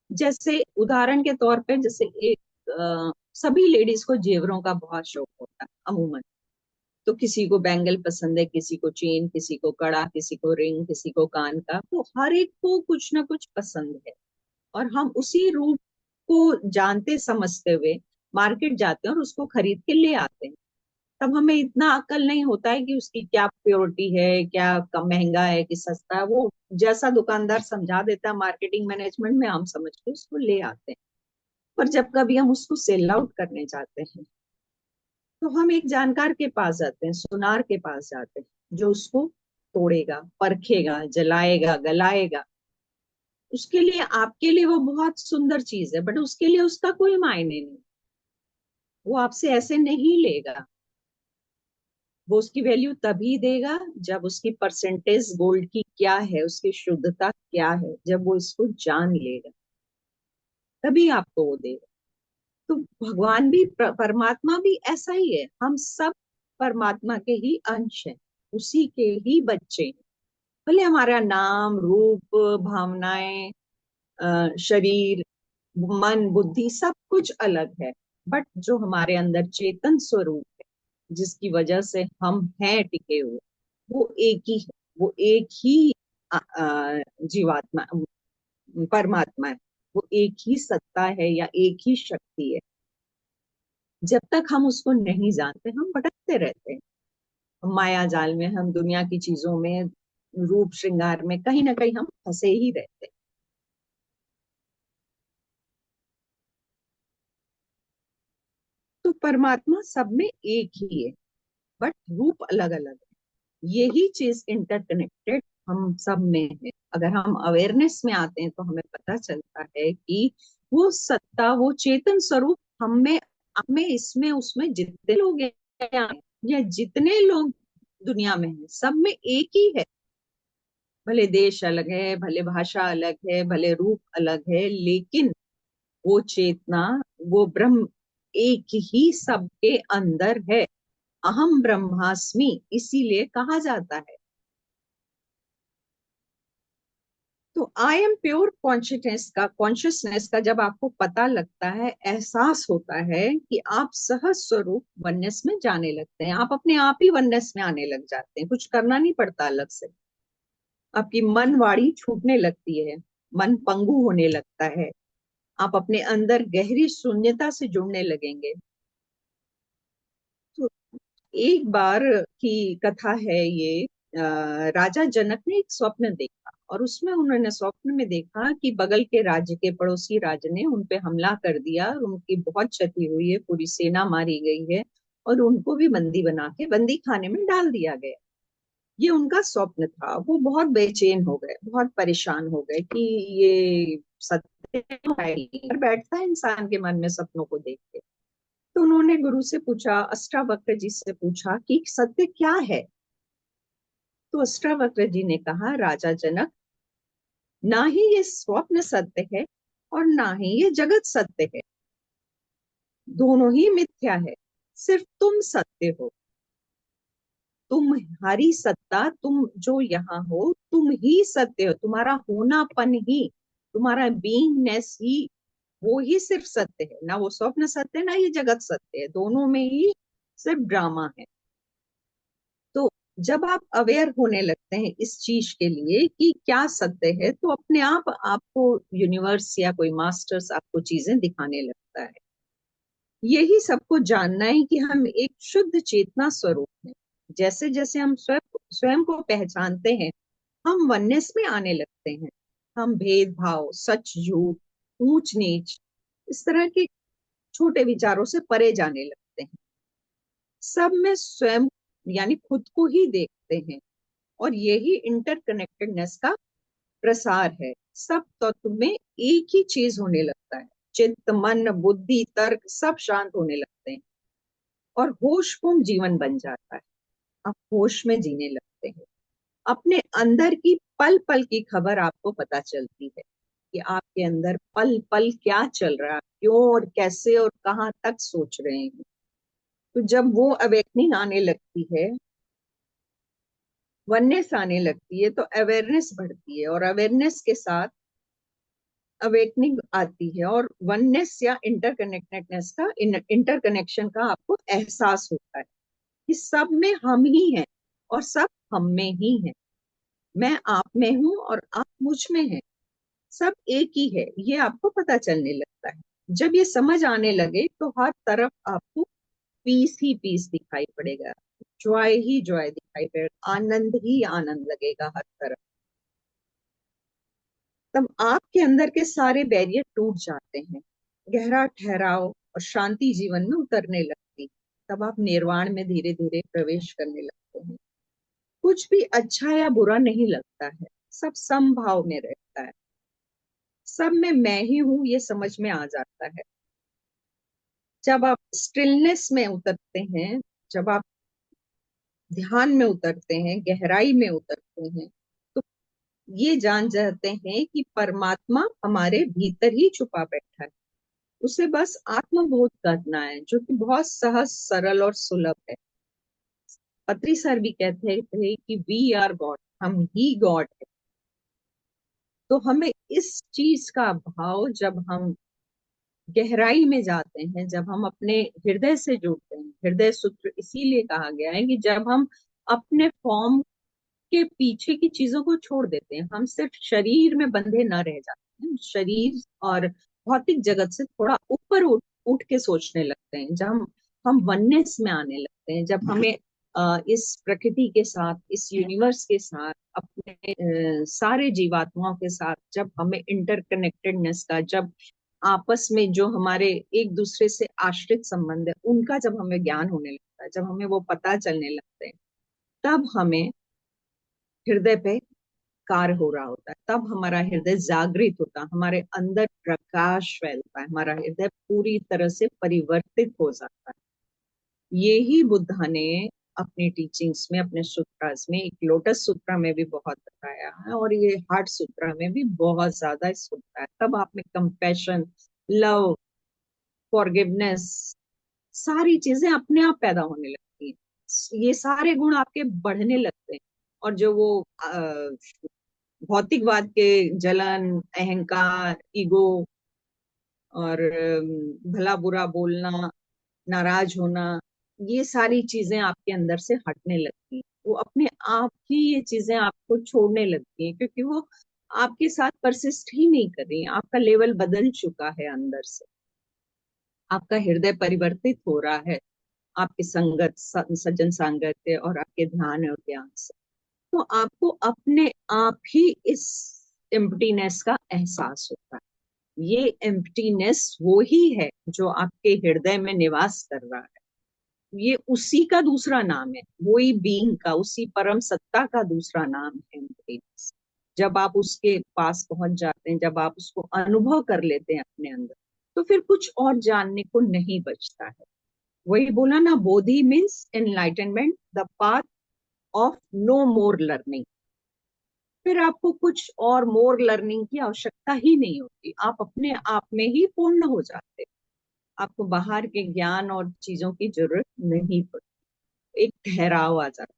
जैसे उदाहरण के तौर पे, जैसे सभी लेडीज को जेवरों का बहुत शौक होता है अमूमन। तो किसी को बैंगल पसंद है, किसी को चेन, किसी को कड़ा, किसी को रिंग, किसी को कान का, तो हर एक को कुछ ना कुछ पसंद है। और हम उसी रूप को जानते समझते हुए मार्केट जाते हैं और उसको खरीद के ले आते हैं। तब हमें इतना अक्ल नहीं होता है कि उसकी क्या प्योरिटी है, क्या कम महंगा है कि सस्ता है। वो जैसा दुकानदार समझा देता है मार्केटिंग मैनेजमेंट में, हम समझ के उसको ले आते हैं। पर जब कभी हम उसको सेल आउट करने जाते हैं, तो हम एक जानकार के पास जाते हैं, सुनार के पास जाते हैं, जो उसको तोड़ेगा, परखेगा, जलाएगा, गलाएगा। उसके लिए, आपके लिए वो बहुत सुंदर चीज है, बट उसके लिए उसका कोई मायने नहीं। वो आपसे ऐसे नहीं लेगा। वो उसकी वैल्यू तभी देगा जब उसकी परसेंटेज गोल्ड की क्या है, उसकी शुद्धता क्या है, जब वो इसको जान लेगा, तभी आपको वो देगा। तो भगवान भी, परमात्मा भी ऐसा ही है। हम सब परमात्मा के ही अंश हैं, उसी के ही बच्चे हैं। भले हमारा नाम, रूप, भावनाएं, शरीर, मन, बुद्धि सब कुछ अलग है, बट जो हमारे अंदर चेतन स्वरूप है, जिसकी वजह से हम हैं टिके हुए, वो एक ही है। वो एक ही जीवात्मा, परमात्मा है। वो एक ही सत्ता है या एक ही शक्ति है। जब तक हम उसको नहीं जानते, हम भटकते रहते हैं माया जाल में, हम दुनिया की चीजों में, रूप श्रृंगार में, कहीं ना कहीं हम फंसे ही रहते हैं। तो परमात्मा सब में एक ही है, बट रूप अलग अलग है। यही चीज इंटरकनेक्टेड हम सब में है। अगर हम अवेयरनेस में आते हैं तो हमें पता चलता है कि वो सत्ता, वो चेतन स्वरूप हम में, हमें, इसमें, उसमें, जितने लोग हैं या जितने लोग दुनिया में हैं, सब में एक ही है। भले देश अलग है, भले भाषा अलग है, भले रूप अलग है, लेकिन वो चेतना, वो ब्रह्म एक ही सबके अंदर है। अहम ब्रह्मास्मि इसीलिए कहा जाता है। तो आई एम प्योर कॉन्शियसनेस का जब आपको पता लगता है, एहसास होता है कि आप सहज स्वरूप वननेस में जाने लगते हैं, आप अपने आप ही वननेस में आने लग जाते हैं, कुछ करना नहीं पड़ता अलग से। आपकी मन वाणी छूटने लगती है, मन पंगु होने लगता है, आप अपने अंदर गहरी शून्यता से जुड़ने लगेंगे। तो एक बार की कथा है ये। राजा जनक ने एक स्वप्न देखा, और उसमें उन्होंने स्वप्न में देखा कि बगल के राज्य के पड़ोसी राज्य ने उन पे हमला कर दिया, और उनकी बहुत क्षति हुई है, पूरी सेना मारी गई है, और उनको भी बंदी बना के बंदी खाने में डाल दिया गया। ये उनका स्वप्न था। वो बहुत बेचैन हो गए, बहुत परेशान हो गए कि ये सत्य है, पर बैठता है इंसान के मन में सपनों को देख के। तो उन्होंने गुरु से पूछा, अष्टावक्र जी से पूछा कि सत्य क्या है। तो अष्टावक्र जी ने कहा, राजा जनक, ना ही ये स्वप्न सत्य है और ना ही ये जगत सत्य है, दोनों ही मिथ्या है, सिर्फ तुम सत्य हो। तुम्हारी सत्ता, तुम जो यहाँ हो, तुम ही सत्य हो, तुम्हारा होनापन ही, तुम्हारा बीइंगनेस ही, वो ही सिर्फ सत्य है। ना वो स्वप्न सत्य है, ना ये जगत सत्य है, दोनों में ही सिर्फ ड्रामा है। तो जब आप अवेयर होने लगते हैं इस चीज के लिए कि क्या सत्य है, तो अपने आप आपको यूनिवर्स या कोई मास्टर्स आपको चीजें दिखाने लगता है। यही सबको जानना है कि हम एक शुद्ध चेतना स्वरूप हैं। जैसे जैसे हम स्वयं स्वयं को पहचानते हैं, हम वननेस में आने लगते हैं। हम भेदभाव, सच झूठ, ऊंच नीच, इस तरह के छोटे विचारों से परे जाने लगते हैं। सब में स्वयं यानी खुद को ही देखते हैं, और यही इंटरकनेक्टेडनेस का प्रसार है। सब तत्व में एक ही चीज होने लगता है, चित्त, मन, बुद्धि, तर्क सब शांत होने लगते हैं और होशपूर्ण जीवन बन जाता है। आप होश में जीने लगते हैं। अपने अंदर की पल पल की खबर आपको पता चलती है कि आपके अंदर पल पल क्या चल रहा है, क्यों और कैसे और कहाँ तक सोच रहे हैं। तो जब वो अवेकनिंग आने लगती है, वननेस आने लगती है, तो अवेयरनेस बढ़ती है, और अवेयरनेस के साथ अवेकनिंग आती है, और वननेस या इंटरकनेक्टेडनेस का, इंटरकनेक्शन का आपको एहसास होता है कि सब में हम ही हैं और सब हम में ही हैं। मैं आप में हूं और आप मुझ में हैं, सब एक ही है, ये आपको पता चलने लगता है। जब ये समझ आने लगे तो हर तरफ आपको पीस ही पीस दिखाई पड़ेगा, जॉय ही जॉय दिखाई पड़ेगा, आनंद ही आनंद लगेगा हर तरफ। तब आपके अंदर के सारे बैरियर टूट जाते हैं, गहरा ठहराव और शांति जीवन में उतरने लगती। तब आप निर्वाण में धीरे धीरे प्रवेश करने लगते हैं। कुछ भी अच्छा या बुरा नहीं लगता है, सब समभाव में रहता है। सब में मैं ही हूं, ये समझ में आ जाता है। जब आप स्टिलनेस में उतरते हैं, जब आप ध्यान में उतरते हैं, गहराई में उतरते हैं, तो ये जान जाते हैं कि परमात्मा हमारे भीतर ही छुपा बैठा है। उसे बस आत्मबोध करना है, जो कि बहुत सहज, सरल और सुलभ है। पत्री सर भी कहते थे कि वी आर गॉड, हम ही गॉड है। तो हमें इस चीज का भाव, जब हम गहराई में जाते हैं, जब हम अपने हृदय से जुड़ते हैं, हृदय सूत्र इसीलिए कहा गया है कि जब हम अपने फॉर्म के पीछे की चीजों को छोड़ देते हैं, हम सिर्फ शरीर में बंधे न रह जाते हैं, शरीर और भौतिक जगत से थोड़ा ऊपर उठ के सोचने लगते हैं, जब हम वननेस में आने लगते हैं, जब हमें इस प्रकृति के साथ, इस यूनिवर्स के साथ, अपने सारे जीवात्माओं के साथ, जब हमें इंटरकनेक्टेडनेस का, जब आपस में जो हमारे एक दूसरे से आश्रित संबंध है उनका जब हमें ज्ञान होने लगता है, जब हमें वो पता चलने लगते हैं, तब हमें हृदय पे कार्य हो रहा होता है, तब हमारा हृदय जागृत होता है, हमारे अंदर प्रकाश फैलता है, हमारा हृदय पूरी तरह से परिवर्तित हो जाता है। यही बुद्धा ने अपनी टीचिंग्स में, अपने सूत्रास में, एक लोटस सूत्रा में भी बहुत बताया है, और ये हार्ट सूत्रा में भी बहुत ज्यादा इसको बताया। तब आप में कंपैशन, लव, फॉरगिवनेस, सारी चीजें अपने आप पैदा होने लगती हैं। ये सारे गुण आपके बढ़ने लगते हैं, और जो वो भौतिकवाद के जलन, अहंकार, ईगो और भला बुरा बोलना, नाराज होना, ये सारी चीजें आपके अंदर से हटने लगती हैं। वो अपने आप ही ये चीजें आपको छोड़ने लगती हैं, क्योंकि वो आपके साथ परसिस्ट ही नहीं कर रही। आपका लेवल बदल चुका है अंदर से, आपका हृदय परिवर्तित हो रहा है आपकी संगत, सज्जन सांगत्य और आपके ध्यान और ज्ञान से। तो आपको अपने आप ही इस एम्प्टीनेस का एहसास होता है। ये एम्प्टीनेस वो ही है जो आपके हृदय में निवास कर रहा है। ये उसी का दूसरा नाम है, वही बीइंग का, उसी परम सत्ता का दूसरा नाम है एम्प्टीनेस। जब आप उसके पास पहुंच जाते हैं, जब आप उसको अनुभव कर लेते हैं अपने अंदर, तो फिर कुछ और जानने को नहीं बचता है। वही बोला ना, बोधि means enlightenment, the path of no more learning. फिर आपको कुछ और मोर लर्निंग की आवश्यकता ही नहीं होती, आप अपने आप में ही पूर्ण हो जाते। आपको बाहर के ज्ञान और चीजों की जरूरत नहीं पड़ती। एक ठहराव आ जाता,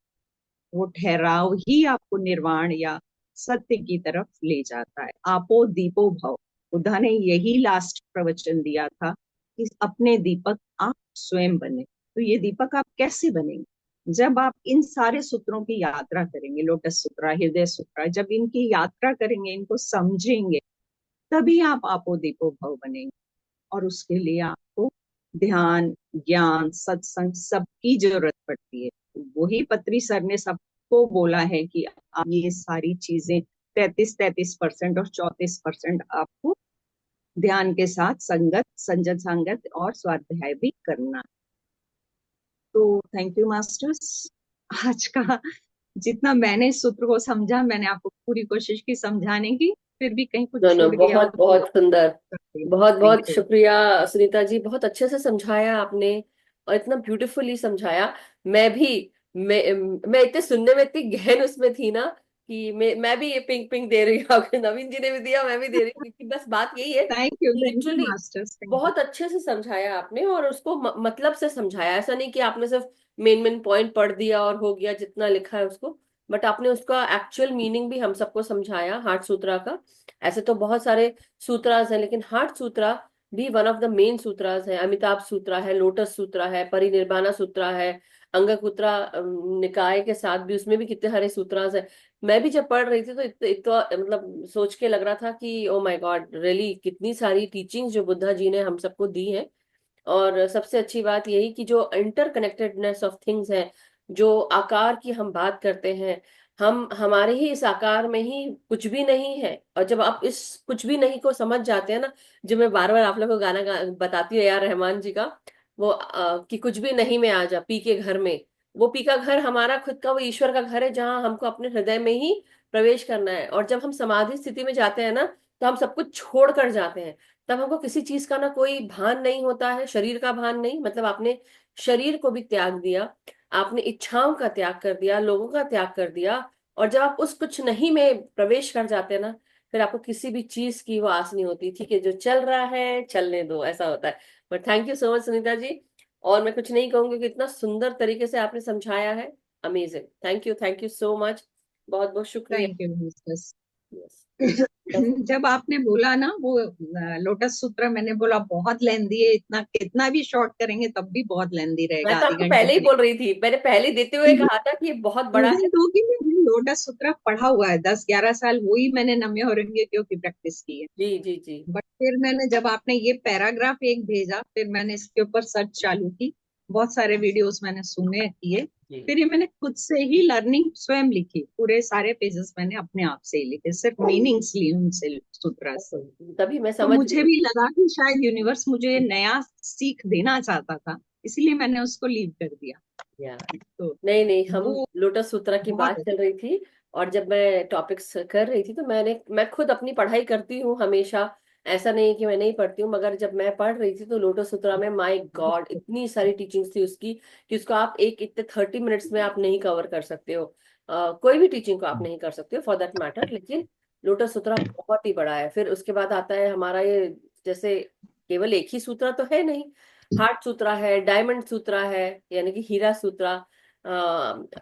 वो ठहराव ही आपको निर्वाण या सत्य की तरफ ले जाता है। आपो दीपो भव, बुद्धा ने यही लास्ट प्रवचन दिया था कि अपने दीपक आप स्वयं बने। तो ये दीपक आप कैसे बनेंगे? जब आप इन सारे सूत्रों की यात्रा करेंगे, लोटस सूत्र, हृदय सूत्र, जब इनकी यात्रा करेंगे, इनको समझेंगे, तभी आप आपो दीपो भव बनेंगे। और उसके लिए आपको ध्यान, ज्ञान, सत्संग सबकी जरूरत पड़ती है। वही पत्री सर ने सबको बोला है कि आप ये सारी चीजें 33% और 34% आपको ध्यान के साथ संगत, संजत संगत और स्वाध्याय भी करना। तो थैंक यू मास्टर्स। आज का जितना मैंने इस सूत्र को समझा, मैंने आपको पूरी कोशिश की समझाने की, फिर भी कहीं कुछ दोनों छूट गया हो बहुत तो बहुत सुंदर, बहुत थैंक बहुत यू। शुक्रिया सुनीता जी, बहुत अच्छे से समझाया आपने और इतना ब्यूटीफुली समझाया। मैं भी मैं इतने सुनने में इतनी गहन उसमें थी ना कि मैं भी ये पिंक पिंक दे रही हूँ। नवीन जी ने भी दिया, मैं भी दे रही हूँ, क्योंकि बस बात यही है। Thank you, thank you literally masters, thank you. बहुत अच्छे से समझाया आपने और उसको मतलब से समझाया। ऐसा नहीं कि आपने सिर्फ मेन मेन पॉइंट पढ़ दिया और हो गया जितना लिखा है उसको, बट आपने उसका एक्चुअल मीनिंग भी हम सबको समझाया हार्ट सूत्रा का। ऐसे तो बहुत सारे सूत्रास हैं, लेकिन हार्ट सूत्रा भी वन ऑफ द मेन सूत्रास है। अमिताभ सूत्रा है, लोटस सूत्रा है, परिनिर्वाणा सूत्रा है, अंगकुत्रा निकाय के साथ भी, उसमें भी कितने सारे सूत्रास है। मैं भी जब पढ़ रही थी तो मतलब सोच के लग रहा था कि ओ माय गॉड, रियली कितनी सारी टीचिंग्स जो बुद्धा जी ने हम सबको दी है। और सबसे अच्छी बात यही कि जो इंटरकनेक्टेडनेस ऑफ थिंग्स है, जो आकार की हम बात करते हैं, हम हमारे ही इस आकार में ही कुछ भी नहीं है। और जब आप इस कुछ भी नहीं को समझ जाते हैं ना, जो मैं बार बार आप लोगों को बताती हूँ यार, रहमान जी का वो कि कुछ भी नहीं में आ जा पी के घर में। वो पी का घर हमारा खुद का, वो ईश्वर का घर है, जहाँ हमको अपने हृदय में ही प्रवेश करना है। और जब हम समाधि स्थिति में जाते हैं ना, तो हम सब कुछ छोड़ कर जाते हैं। तब हमको किसी चीज का ना कोई भान नहीं होता है, शरीर का भान नहीं, मतलब आपने शरीर को भी त्याग दिया, आपने इच्छाओं का त्याग कर दिया, लोगों का त्याग कर दिया। और जब आप उस कुछ नहीं में प्रवेश कर जाते हैं ना, फिर आपको किसी भी चीज की वो आस नहीं होती। ठीक है, जो चल रहा है चलने दो, ऐसा होता है। But thank you so much Sunita ji. और मैं कुछ नहीं कहूंगी कि इतना सुंदर तरीके से आपने समझाया है। Amazing, thank you so much, बहुत बहुत शुक्रिया। Thank you misters. यस, बस जब आपने बोला ना वो लोटस सूत्र, मैंने बोला बहुत लेंदी है, इतना कितना भी शॉर्ट करेंगे तब भी बहुत लेंदी मैं रहेगा, तो आधे आपको घंटे पहले ही में। बोल रही थी, मैंने पहले ही देते हुए कहा था कि ये बहुत बड़ा है। इवन दो कि मैंने लोटस सूत्र पढ़ा हुआ है, 10-11 साल हुई मैंने नम्य औरंग्य की प्रैक्टिस की है। जी जी जी। बट फिर मैंने, जब आपने ये पैराग्राफ एक भेजा, फिर मैंने इसके ऊपर सर्च चालू की, बहुत सारे वीडियोस मैंने सुने किए। जी, फिर ये मैंने खुद से ही लर्निंग स्वयं लिखी, पूरे सारे पेजेस मैंने अपने आप से ही लिखे, सिर्फ मीनिंग्स ली उनसे, सूत्र से। तभी मैं तो समझ मुझे गई। भी लगा कि शायद यूनिवर्स मुझे ये नया सीख देना चाहता था, इसलिए मैंने उसको लीव कर दिया। या तो नहीं नहीं, हम वो लोटस सूत्रा की बहुत बात चल रही थी। और जब मैं टॉपिक्स कर रही थी तो मैं खुद अपनी पढ़ाई करती हूँ हमेशा। ऐसा नहीं है कि मैं नहीं पढ़ती हूँ, मगर जब मैं पढ़ रही थी तो लोटस सूत्रा में माय गॉड इतनी सारी टीचिंग्स थी उसकी कि उसको आप एक इतने 30 मिनट्स में आप नहीं कवर कर सकते हो। कोई भी टीचिंग को आप नहीं कर सकते हो फॉर दैट मैटर, लेकिन लोटस सूत्रा बहुत ही बड़ा है। फिर उसके बाद आता है हमारा ये, जैसे केवल एक ही सूत्रा तो है नहीं, हार्ट सूत्रा है, डायमंड सूत्रा है, यानी कि हीरा सूत्रा,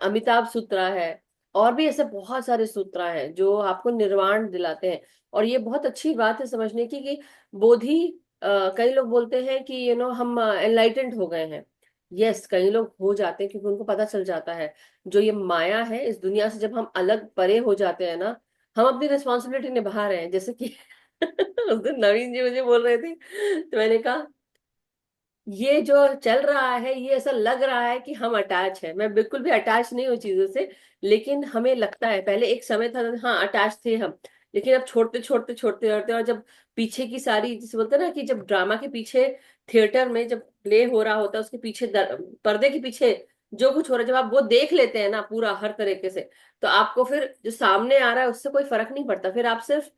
अमिताभ सूत्रा है, और भी ऐसे बहुत सारे सूत्रा हैं जो आपको निर्वाण दिलाते हैं। और ये बहुत अच्छी बात है समझने की कि बोधि, कई लोग बोलते हैं कि हम एनलाइटेंड हो गए हैं। यस, कई लोग हो जाते हैं क्योंकि उनको पता चल जाता है जो ये माया है इस दुनिया से, जब हम अलग परे हो जाते हैं ना, हम अपनी रिस्पॉन्सिबिलिटी निभा रहे हैं। जैसे कि उस दिन नवीन जी मुझे बोल रहे थे, तो मैंने कहा ये जो चल रहा है ये ऐसा लग रहा है कि हम अटैच है। मैं बिल्कुल भी अटैच नहीं हूँ चीजों से, लेकिन हमें लगता है, पहले एक समय था हाँ अटैच थे हम, लेकिन अब छोड़ते छोड़ते छोड़ते छोड़ते, और जब पीछे की सारी, जैसे बोलते हैं ना कि जब ड्रामा के पीछे, थिएटर में जब प्ले हो रहा होता है उसके पीछे पर्दे के पीछे जो कुछ हो रहा है, जब आप वो देख लेते हैं ना पूरा हर तरीके से, तो आपको फिर जो सामने आ रहा है उससे कोई फर्क नहीं पड़ता। फिर आप सिर्फ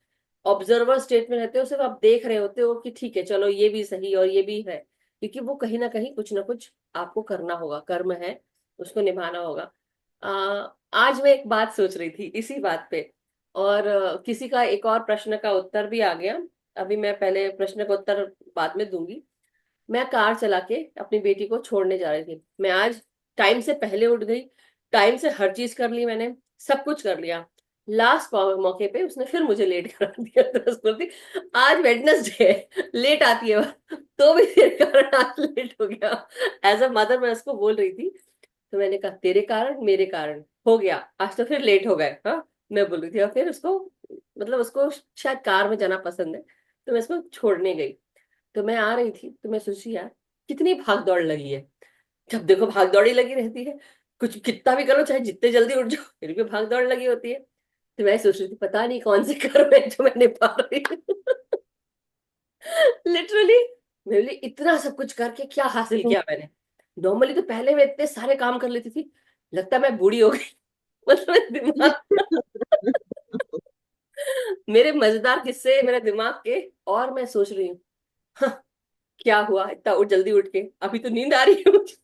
ऑब्जर्वर स्टेट में रहते हो, सिर्फ आप देख रहे होते हो कि ठीक है चलो ये भी सही और ये भी है, क्योंकि वो कहीं ना कुछ ना कुछ आपको करना होगा, कर्म है, उसको निभाना होगा। आज मैं एक बात सोच रही थी इसी बात पे, और किसी का एक और प्रश्न का उत्तर भी आ गया। अभी मैं पहले प्रश्न का उत्तर बाद में दूंगी। मैं कार चला के अपनी बेटी को छोड़ने जा रही थी। मैं आज टाइम से पहले उठ गई, टाइम से हर चीज कर ली मैंने, सब कुछ कर लिया। लास्ट मौके पे उसने फिर मुझे लेट करा दिया। तो उसको बोलती, आज वेडनेसडे है, लेट आती है वह, तो भी तेरे कारण आज लेट हो गया। एज अ मदर मैं उसको बोल रही थी। तो मैंने कहा तेरे कारण मेरे कारण हो गया, आज तो फिर लेट हो गए। हाँ, मैं बोल रही थी। और फिर उसको, मतलब उसको शायद कार में जाना पसंद है, तो मैं उसको छोड़ने गई। तो मैं आ रही थी तो मैं सोची यार, कितनी भाग दौड़ लगी है। जब देखो भाग दौड़ ही लगी रहती है, कुछ कितना भी करो, चाहे जितने जल्दी उठ जाओ फिर भी भाग दौड़ लगी होती है। तो मैं सोच रही थी पता नहीं कौन से कर्म है जो मैं निभा रही हूँ। लिटरली, मेरे लिए इतना सब कुछ करके क्या हासिल किया मैंने। नॉर्मली तो पहले मैं इतने सारे काम कर लेती थी, लगता है मैं बूढ़ी हो गई। मतलब मेरे दिमाग, मेरे मजेदार किस्से मेरे दिमाग के। और मैं सोच रही हूँ, हाँ, क्या हुआ इतना उठ जल्दी उठ के, अभी तो नींद आ रही है मुझे।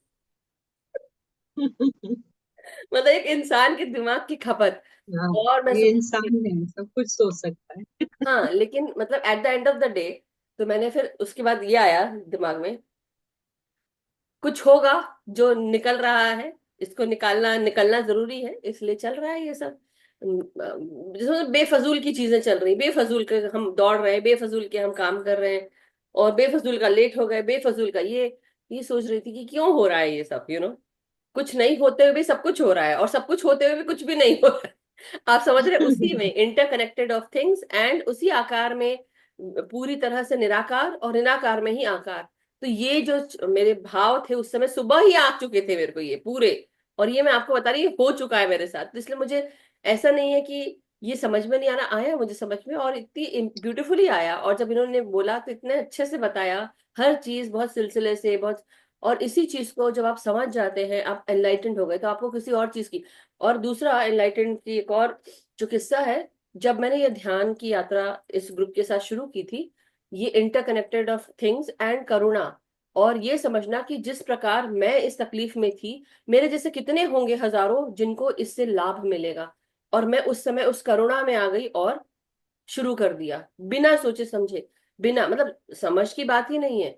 मतलब एक इंसान के दिमाग की खपत। हाँ, और मैं ये सोच इंसान है, सब कुछ सोच सकता है। हाँ, लेकिन मतलब at the end of the day, तो मैंने फिर उसके बाद ये आया दिमाग में, कुछ होगा जो निकल रहा है, इसको निकालना निकलना जरूरी है, इसलिए चल रहा है ये सब। जिसमें बेफजूल की चीजें चल रही, बेफजूल के हम दौड़ रहे हैं, बेफजूल के हम काम कर रहे हैं, और बेफजूल का लेट हो गए, बेफजूल का ये सोच रही थी कि क्यों हो रहा है ये सब, कुछ नहीं होते हुए भी सब कुछ हो रहा है, और सब कुछ होते हुए भी कुछ भी नहीं हो रहा है। आप समझ रहे हैं? उसी में इंटरकनेक्टेड ऑफ थिंग्स, एंड उसी आकार में पूरी तरह से निराकार, और निराकार में ही आकार। तो ये जो मेरे भाव थे उस समय सुबह ही आ चुके थे मेरे को ये पूरे। और ये मैं आपको बता रही हूँ, हो चुका है मेरे साथ। तो इसलिए मुझे ऐसा नहीं है कि ये समझ में नहीं आना, आया मुझे समझ में, और इतनी ब्यूटीफुली आया। और जब इन्होंने बोला तो इतने अच्छे से बताया, हर चीज बहुत सिलसिले से, बहुत। और इसी चीज को जब आप समझ जाते हैं, आप एनलाइटेंड हो गए, तो आपको किसी और चीज की। और दूसरा एनलाइटेंड की एक और जो किस्सा है, जब मैंने ये ध्यान की यात्रा इस ग्रुप के साथ शुरू की थी, ये इंटरकनेक्टेड ऑफ थिंग्स एंड करुणा, और ये समझना कि जिस प्रकार मैं इस तकलीफ में थी, मेरे जैसे कितने होंगे हजारों जिनको इससे लाभ मिलेगा। और मैं उस समय उस करुणा में आ गई और शुरू कर दिया, बिना सोचे समझे, बिना मतलब समझ की बात ही नहीं है,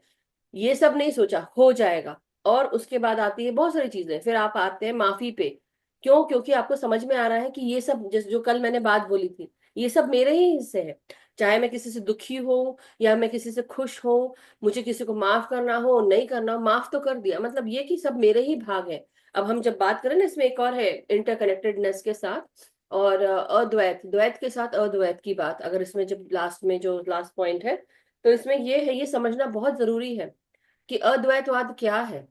ये सब नहीं सोचा, हो जाएगा। और उसके बाद आती है बहुत सारी चीजें, फिर आप आते हैं माफी पे। क्यों? क्योंकि आपको समझ में आ रहा है कि ये सब, जिस जो कल मैंने बात बोली थी, ये सब मेरे ही हिस्से है। चाहे मैं किसी से दुखी हूं या मैं किसी से खुश हूं, मुझे किसी को माफ करना हो नहीं करना हो, माफ तो कर दिया, मतलब ये कि सब मेरे ही भाग है। अब हम जब बात करें ना, इसमें एक और है इंटरकनेक्टेडनेस के साथ, और अद्वैत, द्वैत के साथ अद्वैत की बात, अगर इसमें जब लास्ट में जो लास्ट पॉइंट है, तो इसमें ये है, ये समझना बहुत जरूरी है कि अद्वैतवाद क्या है।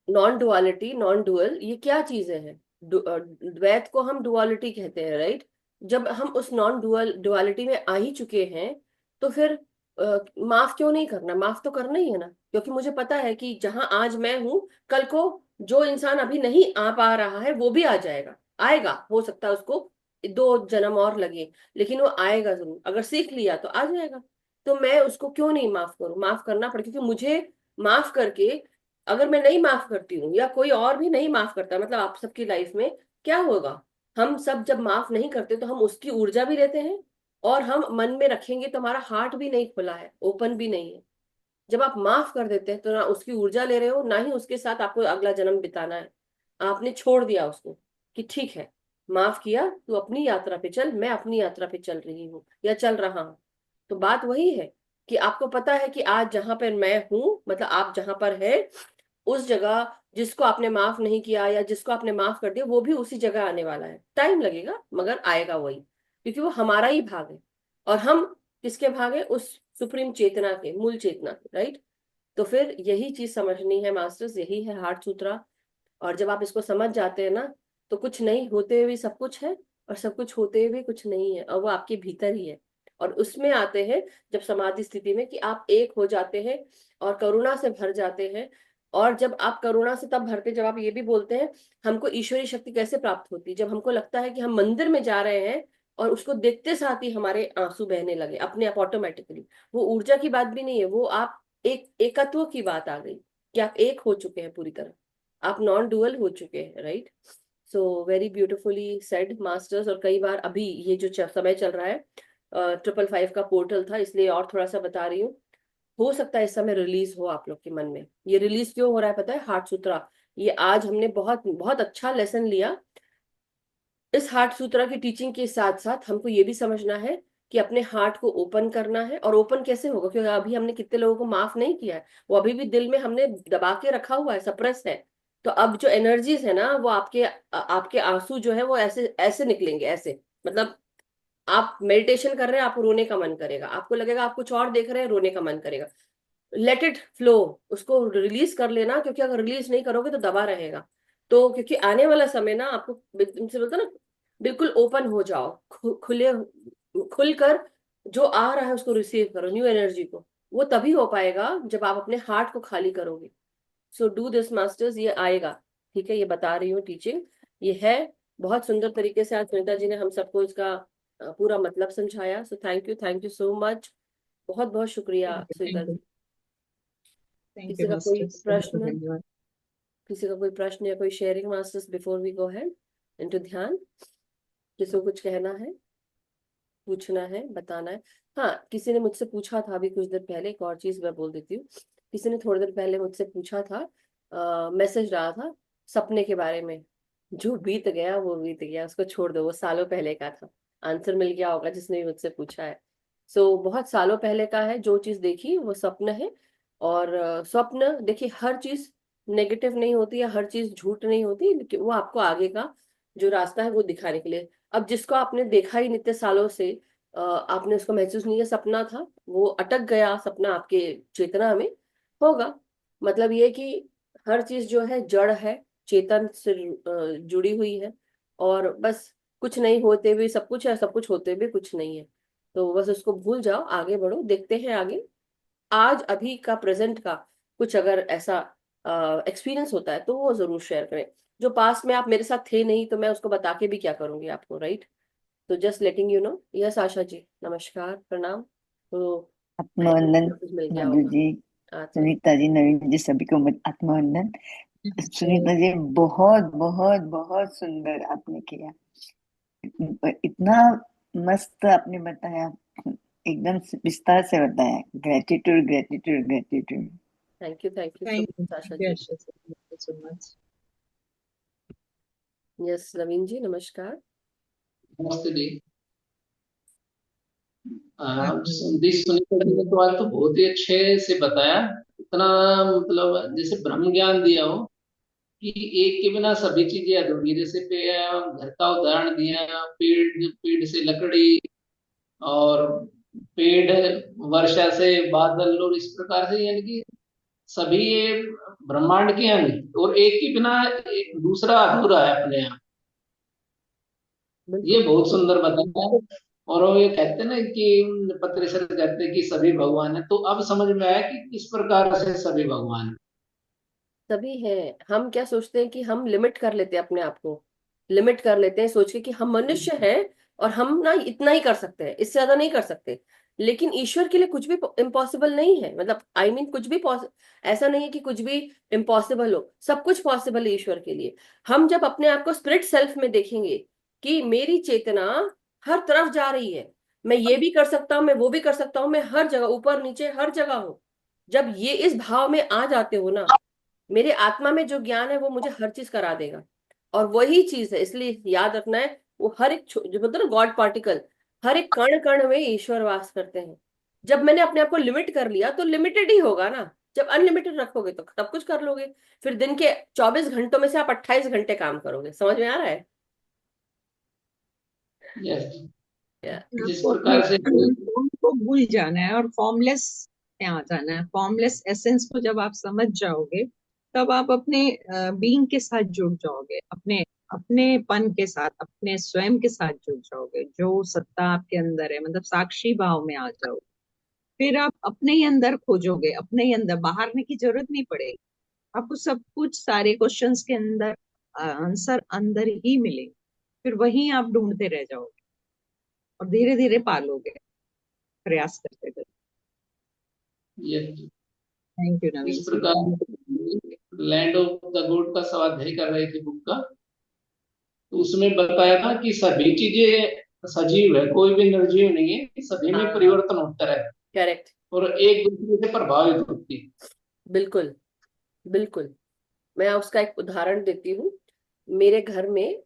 नॉन डुअलिटी, नॉन डुअल, ये क्या चीजें हैं? द्वैत को हम डुअलिटी कहते हैं, राइट? जब हम उस नॉन डुअलिटी में आ ही चुके हैं, तो फिर माफ क्यों नहीं करना? माफ तो करना ही है ना, क्योंकि मुझे पता है कि जहां आज मैं हूं, कल को जो इंसान अभी नहीं आ पा रहा है वो भी आ जाएगा, आएगा। हो सकता है उसको 2 जन्म और लगे, लेकिन वो आएगा जरूर, अगर सीख लिया तो आ जाएगा। तो मैं उसको क्यों नहीं माफ करूं? माफ करना पड़े, क्योंकि मुझे माफ करके, अगर मैं नहीं माफ करती हूँ या कोई और भी नहीं माफ करता, मतलब आप सबकी लाइफ में क्या होगा? हम सब जब माफ नहीं करते तो हम उसकी ऊर्जा भी लेते हैं, और हम मन में रखेंगे तो हमारा हार्ट भी नहीं खुला है, ओपन भी नहीं है। जब आप माफ कर देते हैं तो ना उसकी ऊर्जा ले रहे हो, ना ही उसके साथ आपको अगला जन्म बिताना है। आपने छोड़ दिया उसको कि ठीक है, माफ किया, तू अपनी यात्रा पे चल, मैं अपनी यात्रा पे चल रही हूँ या चल रहा हूँ। तो बात वही है कि आपको पता है कि आज जहां पर मैं हूं, मतलब आप जहां पर है, उस जगह जिसको आपने माफ नहीं किया या जिसको आपने माफ कर दिया, वो भी उसी जगह आने वाला है। टाइम लगेगा मगर आएगा वही, क्योंकि वो हमारा ही भाग है। और हम किसके भाग है? उस सुप्रीम चेतना के, मूल चेतना के, राइट? तो फिर यही चीज समझनी है मास्टर्स, यही है हार्ट सूत्रा। और जब आप इसको समझ जाते हैं ना, तो कुछ नहीं होते हुए भी सब कुछ है, और सब कुछ होते हुए भी कुछ नहीं है, और वो आपके भीतर ही है। और उसमें आते हैं जब समाधि स्थिति में, कि आप एक हो जाते हैं और करुणा से भर जाते हैं। और जब आप करुणा से तब भरते, जब आप ये भी बोलते हैं, हमको ईश्वरीय शक्ति कैसे प्राप्त होती है? जब हमको लगता है कि हम मंदिर में जा रहे हैं, और उसको देखते साथ ही हमारे आंसू बहने लगे अपने आप ऑटोमेटिकली। वो ऊर्जा की बात भी नहीं है, वो आप एक एकत्व की बात आ गई, कि आप एक हो चुके हैं पूरी तरह। आप नॉन डुअल हो चुके हैं, right? So very beautifully said masters. और कई बार अभी ये जो समय चल रहा है, 555 का पोर्टल था, इसलिए और थोड़ा सा बता रही हूँ। हो सकता है इस समय रिलीज हो आप लोग के मन में। ये रिलीज क्यों हो रहा है पता है? हार्ट सूत्रा। ये आज हमने बहुत बहुत अच्छा लेसन लिया। इस हार्ट सूत्रा की टीचिंग के साथ साथ हमको ये भी समझना है कि अपने हार्ट को ओपन करना है। और ओपन कैसे होगा? क्योंकि अभी हमने कितने लोगों को माफ नहीं किया है, वो अभी भी दिल में हमने दबा के रखा हुआ है, सप्रेस है। तो अब जो एनर्जीज है ना, वो आपके आंसू जो है वो ऐसे ऐसे निकलेंगे, ऐसे। मतलब आप मेडिटेशन कर रहे हैं, आपको रोने का मन करेगा, आपको लगेगा आप कुछ और देख रहे हैं, रोने का मन करेगा। लेट इट फ्लो, उसको रिलीज कर लेना, क्योंकि अगर रिलीज नहीं करोगे तो दबा रहेगा। तो क्योंकि आने वाला समय ना आपको तुमसे बोलता ना, बिल्कुल ओपन हो जाओ, खुले खुलकर जो आ रहा है उसको रिसीव करो, न्यू एनर्जी को। वो तभी हो पाएगा जब आप अपने हार्ट को खाली करोगे। सो डू दिस मास्टर्स, ये आएगा। ठीक है, ये बता रही हूँ टीचिंग ये है। बहुत सुंदर तरीके से आज सुनीता जी ने हम सबको इसका पूरा मतलब समझाया। So thank you so much. बहुत बहुत शुक्रिया सुनीता थैंक यू। जी। थैंक किसी यू का कोई मास्टर्स, बहुत बहुत प्रश्न, धन्यवाद। किसी का कोई प्रश्न या कोई sharing masters before we go head into ध्यान? किसी को कुछ कहना है, पूछना है, बताना है? हाँ, किसी ने मुझसे पूछा था अभी कुछ देर पहले, एक और चीज मैं बोल देती हूँ। किसी ने थोड़ी देर पहले मुझसे पूछा था, मैसेज रहा था सपने के बारे में। जो बीत गया वो बीत गया, उसको छोड़ दो, वो सालों पहले का था। आंसर मिल गया होगा जिसने भी मुझसे पूछा है। बहुत सालों पहले का है, जो चीज देखी वो स्वप्न है। और स्वप्न देखिए, हर चीज नेगेटिव नहीं होती है, हर चीज झूठ नहीं होती, लेकिन वो आपको आगे का जो रास्ता है वो दिखाने के लिए। अब जिसको आपने देखा ही नहीं इतने सालों से, आपने उसको महसूस नहीं किया, सपना था, वो अटक गया सपना आपके चेतना में, होगा। मतलब ये कि हर चीज जो है जड़ है, चेतन से जुड़ी हुई है। और बस कुछ नहीं होते भी सब कुछ है, सब कुछ होते भी कुछ नहीं है। तो बस उसको भूल जाओ, आगे बढ़ो, देखते हैं आगे। आज अभी का प्रेजेंट का कुछ अगर ऐसा एक्सपीरियंस होता है तो वो जरूर शेयर करें। जो पास्ट में आप मेरे साथ थे नहीं, तो मैं उसको बता के भी क्या करूंगी आपको, राइट? तो just letting you know. Yes Asha ji, नमस्कार, प्रणाम। तो आई होप आत्मवंदन सब कुछ मिल गया मधु होगा। जी, आत्मा। सुनीता जी, नवीन जी, सभी को आत्मवंदन। जय। सुनीता जी, बहुत बहुत बहुत सुंदर आपने किया। इतना मस्त आपने बताया, एकदम विस्तार से बताया। Gratitude gratitude gratitude. Thank you so thank you, much Asha thank you ji. Asha sir, thank you so much. Yes Naveen ji, नमस्कार। नमस्ते दी। आपने दी सुनीता जी ने तो आज तो बहुत ही अच्छे से बताया। इतना मतलब जैसे ब्रह्म ज्ञान दिया हो कि एक के बिना सभी चीजें अधूरी। जैसे घर का उदाहरण दिया, पेड़ पेड़ से लकड़ी, और पेड़ वर्षा से बादल, और इस प्रकार से यानी कि सभी ये ब्रह्मांड के अंग, और एक के बिना एक दूसरा अधूरा है अपने यहाँ। ये बिल्कुल। बहुत सुंदर बताया है। और वो ये कहते हैं ना कि पत्रेसर कहते हैं कि सभी भगवान है, तो अब समझ में आया कि किस प्रकार से सभी भगवान है। तभी है। हम क्या सोचते हैं कि हम लिमिट कर लेते हैं अपने आप को, लिमिट कर लेते हैं सोच के कि हम मनुष्य हैं और हम ना इतना ही कर सकते हैं, इससे ज्यादा नहीं कर सकते। लेकिन ईश्वर के लिए कुछ भी इम्पॉसिबल नहीं है। मतलब आई मीन कुछ भी ऐसा नहीं है कि कुछ भी इम्पॉसिबल हो, सब कुछ पॉसिबल है ईश्वर के लिए। हम जब अपने आप को स्पिरिट सेल्फ में देखेंगे कि मेरी चेतना हर तरफ जा रही है, मैं ये भी कर सकता हूँ, मैं वो भी कर सकता हूँ, मैं हर जगह ऊपर नीचे हर जगह हूँ। जब ये इस भाव में आ जाते हो ना, मेरे आत्मा में जो ज्ञान है वो मुझे हर चीज करा देगा। और वही चीज है, इसलिए याद रखना है, वो हर एक जो बोलते हैं ना गॉड पार्टिकल, हर एक कण कण में ईश्वर वास करते हैं। जब मैंने अपने आप को लिमिट कर लिया तो लिमिटेड ही होगा ना। जब अनलिमिटेड रखोगे तो सब कुछ कर लोगे। फिर दिन के 24 घंटों में से आप 28 घंटे काम करोगे। समझ में आ रहा है? यस। या जिस आपको अपने प्रकार से फॉर्म को भूल जाना है और फॉर्मलेस में आ जाना है। फॉर्मलेस एसेंस को जब आप समझ जाओगे, तब आप अपने बीइंग के साथ जुड़ जाओगे, अपने अपनेपन के साथ, अपने स्वयं के साथ जुड़ जाओगे, जो सत्ता आपके अंदर है, मतलब साक्षी भाव में आ जाओगे। फिर आप अपने ही अंदर खोजोगे, अपने ही अंदर, बाहर आने की जरूरत नहीं पड़ेगी। आपको सब कुछ, सारे क्वेश्चंस के अंदर आंसर अंदर ही मिलेंगे। फिर वहीं आप ढूंढते रह जाओगे और धीरे धीरे पालोगे, प्रयास करते करते। यस, थैंक यू इस नवीन जी। प्रकार लैंड ऑफ द गॉड का स्वाध्याय कर रहे थे बुक का। तो उसमें बताया था कि सभी चीजें सजीव है, कोई भी निर्जीव नहीं है, सभी में हाँ, परिवर्तन होता है करेक्ट। और एक दूसरे से प्रभावित होती है। बिल्कुल, बिल्कुल। मैं उसका एक उदाहरण देती हूँ। मेरे घर में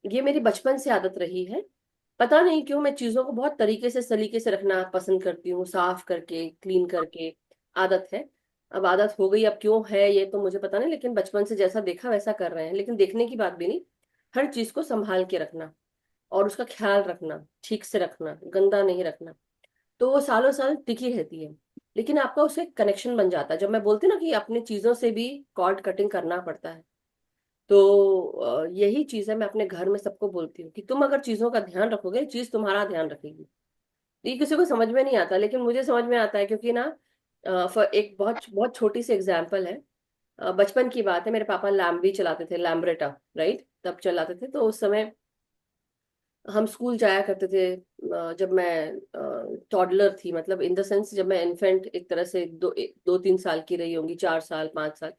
ये मेरी बचपन से आदत रही है। पता नहीं क्यों मैं चीजों को बहुत तरीके से सलीके से रखना पसंद करती हूँ, साफ करके, क्लीन करके। आदत है। अब आदत हो गई, अब क्यों है ये तो मुझे पता नहीं, लेकिन बचपन से जैसा देखा वैसा कर रहे हैं। लेकिन देखने की बात भी नहीं, हर चीज को संभाल के रखना और उसका ख्याल रखना, ठीक से रखना, गंदा नहीं रखना, तो वो सालों साल टिकी रहती है। लेकिन आपका उससे कनेक्शन बन जाता है। जब मैं बोलती हूँ ना कि अपनी चीजों से भी कॉर्ड कटिंग करना पड़ता है, तो यही चीज है। मैं अपने घर में सबको बोलती हूँ कि तुम अगर चीजों का ध्यान रखोगे, चीज तुम्हारा ध्यान रखेगी। ये किसी को समझ में नहीं आता, लेकिन मुझे समझ में आता है, क्योंकि ना एक बहुत बहुत छोटी सी एग्जांपल है। बचपन की बात है, मेरे पापा लैम्बी चलाते थे, लैम्ब्रेटा, राइट, तब चलाते थे। तो उस समय हम स्कूल जाया करते थे। जब मैं टॉडलर थी, मतलब इन द सेंस जब मैं इन्फेंट, एक तरह से 2-3 साल की रही होंगी, 4 साल 5 साल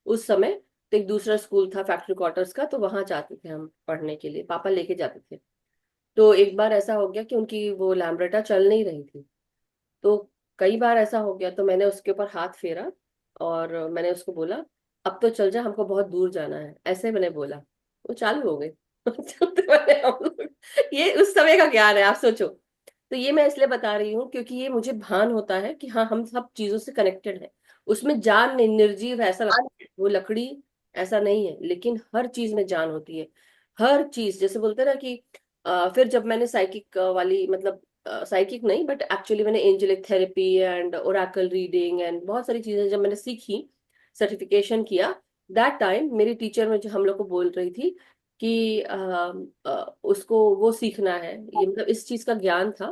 उस समय। तो एक दूसरा स्कूल था फैक्ट्री क्वार्टर्स का, तो वहां जाते थे हम पढ़ने के लिए, पापा लेके जाते थे। तो एक बार ऐसा हो गया कि उनकी वो लैम्ब्रेटा चल नहीं रही थी। तो कई बार ऐसा हो गया, तो मैंने उसके ऊपर हाथ फेरा और मैंने उसको बोला, अब तो चल जा, हमको बहुत दूर जाना है, ऐसे मैंने बोला। वो चालू हो गई। तो हम लोग, ये उस समय का ज्ञान है, आप सोचो। तो ये मैं इसलिए बता रही हूँ क्योंकि ये मुझे भान होता है कि हाँ, हम सब चीजों से कनेक्टेड है। उसमें जान नहीं, निर्जीव है ऐसा लगता है, वो लकड़ी ऐसा नहीं है, लेकिन हर चीज में जान होती है। हर चीज, जैसे बोलते हैं ना कि फिर जब मैंने साइकिक वाली, मतलब साइकिक नहीं, बट एक्चुअली मैंने angelic therapy and oracle reading and बहुत सारी चीजें जब मैंने सीखी, सर्टिफिकेशन किया, दैट टाइम मेरी टीचर मुझे, हम लोग को बोल रही थी कि उसको वो सीखना है। ये मतलब इस चीज का ज्ञान था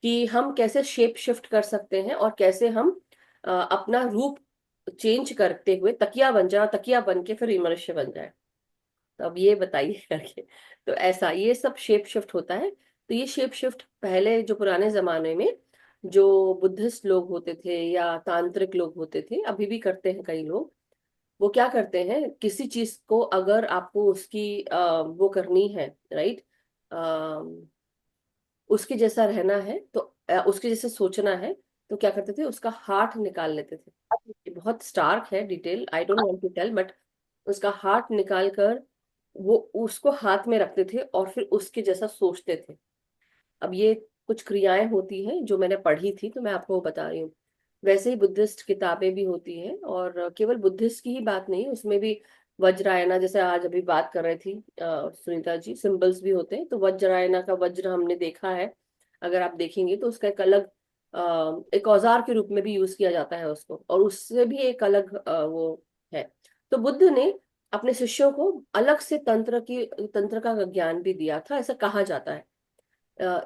कि हम कैसे शेप शिफ्ट कर सकते हैं और कैसे हम अपना रूप चेंज करते हुए तकिया बन जाए, और तकिया बन के फिर मनुष्य बन जाए। तो अब ये बताइए करके। तो ऐसा ये सब शेप शिफ्ट होता है। तो ये शेप शिफ्ट पहले, जो पुराने जमाने में जो बुद्धिस्ट लोग होते थे या तांत्रिक लोग होते थे, अभी भी करते हैं कई लोग। वो क्या करते हैं, किसी चीज को अगर आपको उसकी वो करनी है, राइट, उसके जैसा रहना है, तो उसके जैसे सोचना है, तो क्या करते थे, उसका हार्ट निकाल लेते थे। ये बहुत स्टार्क है detail, I don't want to tell, but उसका हार्ट निकाल कर वो उसको हाथ में रखते थे और फिर उसके जैसा सोचते थे। अब ये कुछ क्रियाएं होती हैं जो मैंने पढ़ी थी, तो मैं आपको बता रही हूँ। वैसे ही बुद्धिस्ट किताबें भी होती हैं, और केवल बुद्धिस्ट की ही बात नहीं, उसमें भी वज्रायना, जैसे आज अभी बात कर रही थी सुनीता जी, सिंबल्स भी होते हैं। तो वज्रायना का वज्र हमने देखा है, अगर आप देखेंगे तो उसका एक अलग एक औजार के रूप में भी यूज किया जाता है उसको, और उससे भी एक अलग वो है। तो बुद्ध ने अपने शिष्यों को अलग से तंत्र का ज्ञान भी दिया था, ऐसा कहा जाता है।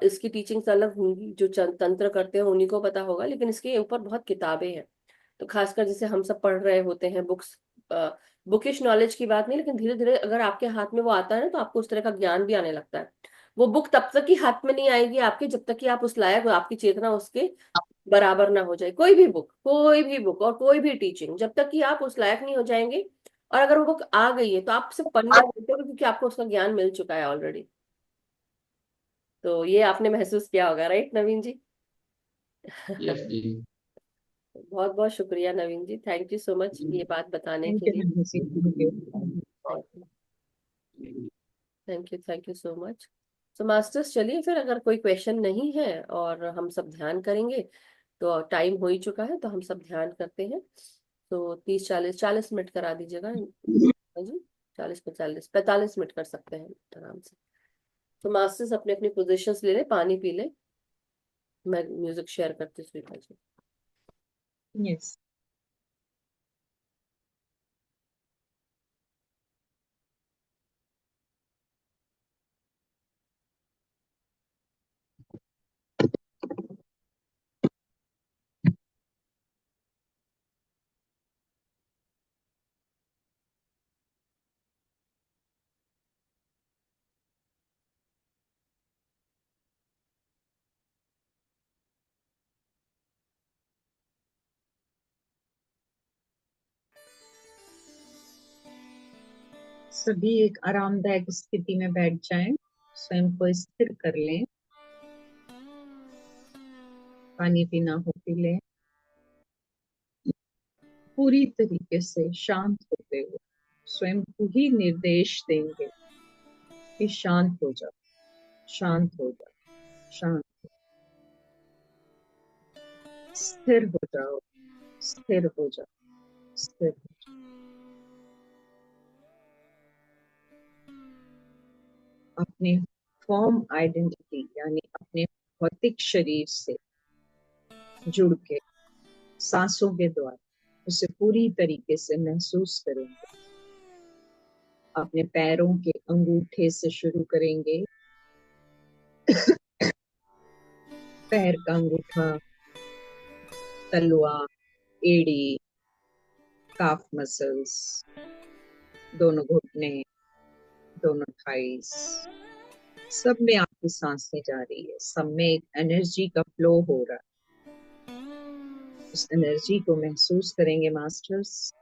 इसकी टीचिंग्स अलग होंगी, जो तंत्र करते हैं उन्हीं को पता होगा, लेकिन इसके ऊपर बहुत किताबें हैं। तो खासकर जैसे हम सब पढ़ रहे होते हैं बुक्स, बुकिश नॉलेज की बात नहीं, लेकिन धीरे धीरे अगर आपके हाथ में वो आता है ना, तो आपको उस तरह का ज्ञान भी आने लगता है। वो बुक तब तक ही हाथ में नहीं आएगी आपके, जब तक कि आप उस लायक, आपकी चेतना उसके बराबर ना हो जाए। कोई भी बुक, कोई भी बुक और कोई भी टीचिंग, जब तक कि आप उस लायक नहीं हो जाएंगे, और अगर वो बुक आ गई है तो आप सिर्फ पढ़ने पढ़ते हो, क्योंकि आपको उसका ज्ञान मिल चुका है ऑलरेडी। तो ये आपने महसूस किया होगा, राइट नवीन जी? यस जी। बहुत बहुत शुक्रिया Naveen ji, thank you so much ये बात बताने थैंक के यू लिए। Madhuji, thank you. Thank you, thank you so much. So masters, चलिए फिर, अगर कोई क्वेश्चन नहीं है और हम सब ध्यान करेंगे, तो टाइम हो ही चुका है, तो हम सब ध्यान करते हैं। तो 30 40 40 मिनट करा दीजिएगा। हाँ जी, 40 45 45 मिनट कर सकते हैं आराम से। तो मास्टर्स अपने अपनी पोजीशंस ले ले, पानी पी ले, मैं म्यूजिक शेयर करती हूँ श्रीका जी। यस। सभी एक आरामदायक स्थिति में बैठ जाएं, स्वयं को स्थिर कर लें, पानी पीना हो पी लें, पूरी तरीके से शांत होते हुए स्वयं को ही निर्देश देंगे कि शांत हो जाओ, शांत हो जाओ, शांत, स्थिर हो जाओ, स्थिर हो जाओ, स्थिर हो जाओ। अपने फॉर्म आइडेंटिटी यानी अपने भौतिक शरीर से जुड़ के सांसों के द्वारा उसे पूरी तरीके से महसूस करेंगे। अपने पैरों के अंगूठे से शुरू करेंगे, पैर का अंगूठा, तलवा, एड़ी, काफ मसल्स, दोनों घुटने, दोनों थाइस, सब में आपकी सांसें जा रही है, सब में एक एनर्जी का फ्लो हो रहा है। उस एनर्जी को महसूस करेंगे मास्टर्स,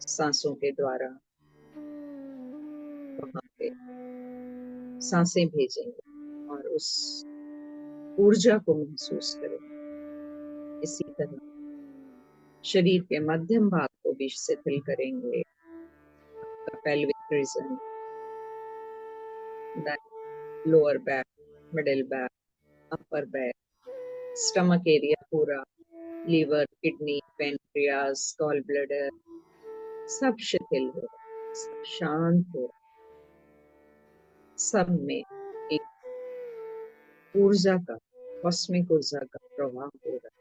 सांसों के द्वारा वहां पे सांसें भेजेंगे और उस ऊर्जा को महसूस करेंगे। इसी तरह शरीर के मध्यम भाग को भी शिथिल करेंगे, pelvic region, that lower back, middle back, upper back, stomach area पूरा, liver, kidney, pancreas, gallbladder, सब शिथिल हो रहा, सब शांत हो रहा, सब में एक ऊर्जा का, कॉस्मिक ऊर्जा का प्रवाह हो रहा।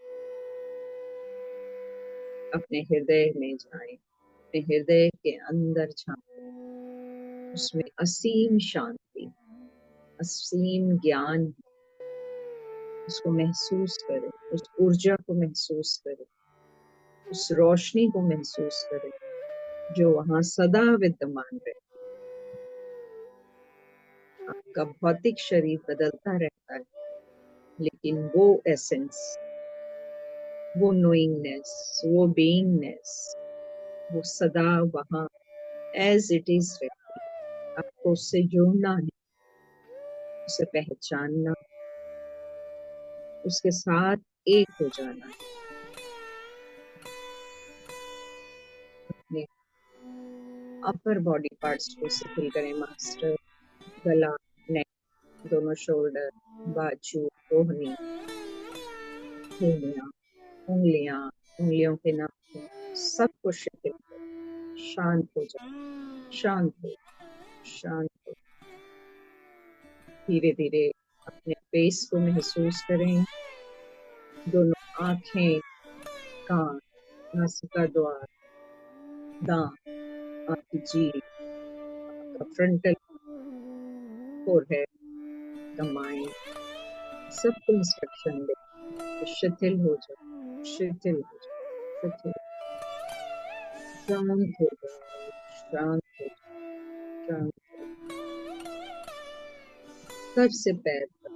अपने हृदय में जाएं, अपने हृदय के अंदर झांकें, उसमें असीम शांति, असीम ज्ञान, उसको महसूस करें, उस ऊर्जा को महसूस करें, उस रोशनी को महसूस करें जो वहां सदा विद्यमान रहे। आपका भौतिक शरीर बदलता रहता है, लेकिन वो एसेंस, वो नोइंगनेस, वो बीइंगनेस, वो सदा वहां एज इट इज रहती है। आपको उससे जुड़ना है, उसे पहचानना, उसके साथ एक हो जाना है। अपने अपर बॉडी पार्ट्स को शिथिल करें मास्टर, गला, नेक, दोनों शोल्डर, बाजू, कोहनी, उंगलियां, उंगलियां, उंगलियों के नाखून, सब कुछ शिथिल करें, शांत हो जाए, शांत हो, शांत हो। धीरे धीरे अपने फेस को महसूस करें, दोनों आंखें, कान, नासिका द्वार, दांत, आपकी जीभ, आपका फ्रंटल फोरहेड, का माइंड, सबको इंस्ट्रक्शन दे, शिथिल हो जाओ, शिथिल हो जाओ, शिथिल, शांत हो जाओ, शांत हो जाओ, शांत। सर से पैर तक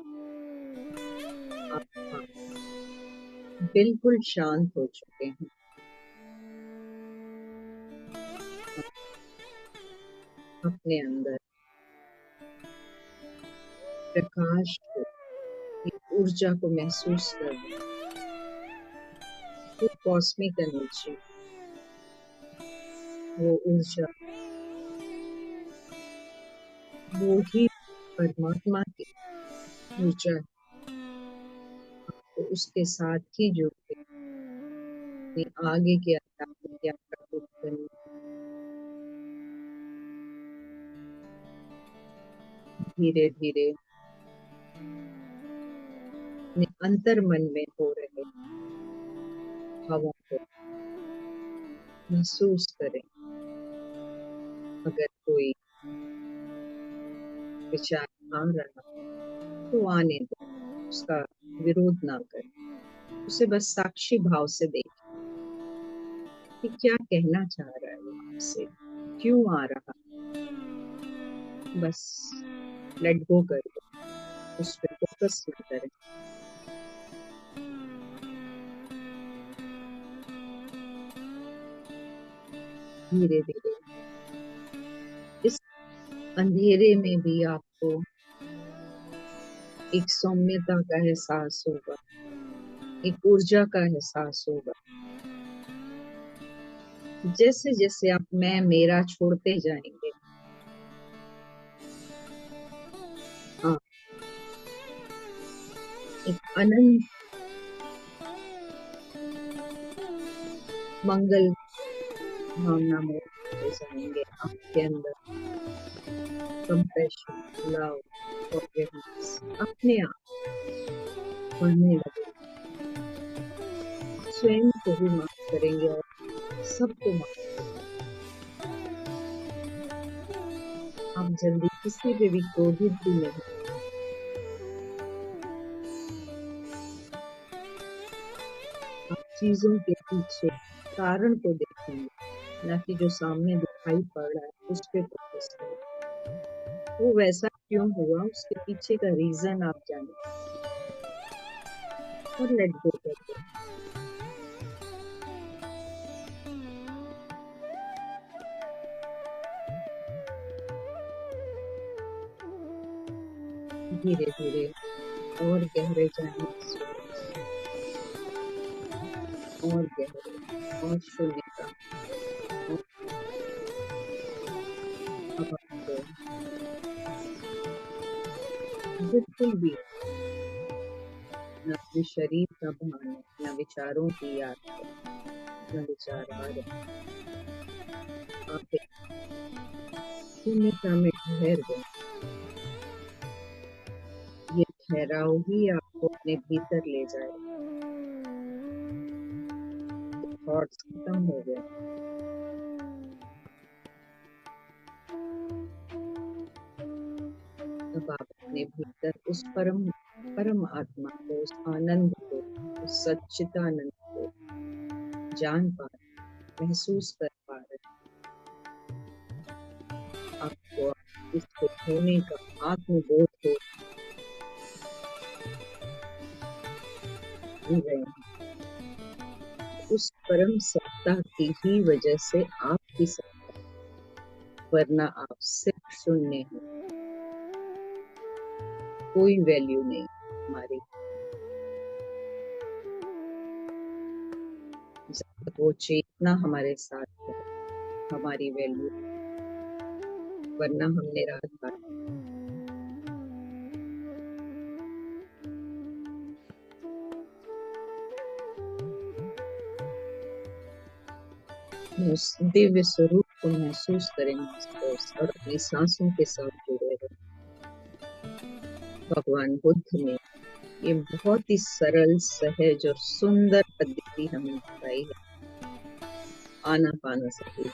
आप बिल्कुल शांत हो चुके हैं। अपने अंदर प्रकाश को, एक ऊर्जा को महसूस कर रहे हैं, वो कॉस्मिक एनर्जी, वो ऊर्जा, वो ही परमात्मा की ऊर्जा है। तो उसके साथ ही जुड़ के अपनी आगे की आध्यात्मिक यात्रा को करनी। धीरे धीरे अपने अंतर मन में हो रहे भावों को महसूस करें। अगर कोई विचार आ रहा तो आने दो, उसका विरोध ना करें, उसे बस साक्षी भाव से देखें कि क्या कहना चाह रहा है वो आपसे, क्यों आ रहा, बस लेट गो कर दो, उस पर फोकस ना करें। धीरे धीरे इस अंधेरे में भी आपको एक सौम्यता का एहसास होगा, एक ऊर्जा का एहसास होगा। जैसे जैसे आप मैं मेरा छोड़ते जाएंगे, आप एक अनंत मंगल भावना में हो जाएंगे। आपके अंदर कंपैशन, लव, फॉरगिवनेस अपने आप बढ़ने लगे। स्वयं को भी माफ करेंगे और सबको माफ करेंगे। आप जल्दी किसी पे भी क्रोधित भी नहीं। आप चीजों के पीछे कारण को देखेंगे, ना कि जो सामने दिखाई पड़ रहा है उस पे फोकस करें। वो वैसा क्यों हुआ, उसके पीछे का रीजन आप जानें और लेट गो कर दो। धीरे धीरे और गहरे जाने, और गहरे और शून्यता। और अब आपको बिल्कुल भी न अपने शरीर का भान है, न विचारों की याद है, न विचार आ रहे। आप एक शून्यता में ठहर गए। ये ठहराव ही आपको अपने भीतर ले जाए। थॉट्स खत्म हो गए। अब आप अपने भीतर उस परम आत्मा को, उस आनंद को, उस सच्चिदानंद को जान पा रहे, महसूस कर पा रहे। आपको इसको होने का आत्मबोध हो रहे हैं। उस परम सत्ता की ही वजह से आपकी सत्ता, वरना आप सिर्फ शून्य हैं। कोई वैल्यू नहीं हमारी। जब तक वो चेतना हमारे साथ है, हमारी वैल्यू, वरना हम निराधार। उस दिव्य स्वरूप को महसूस करेंगे और अपनी सांसों के साथ जुड़े रहे। भगवान बुद्ध ने ये बहुत ही सरल, सहज और सुंदर पद्धति हमें बताई है। आनापानसति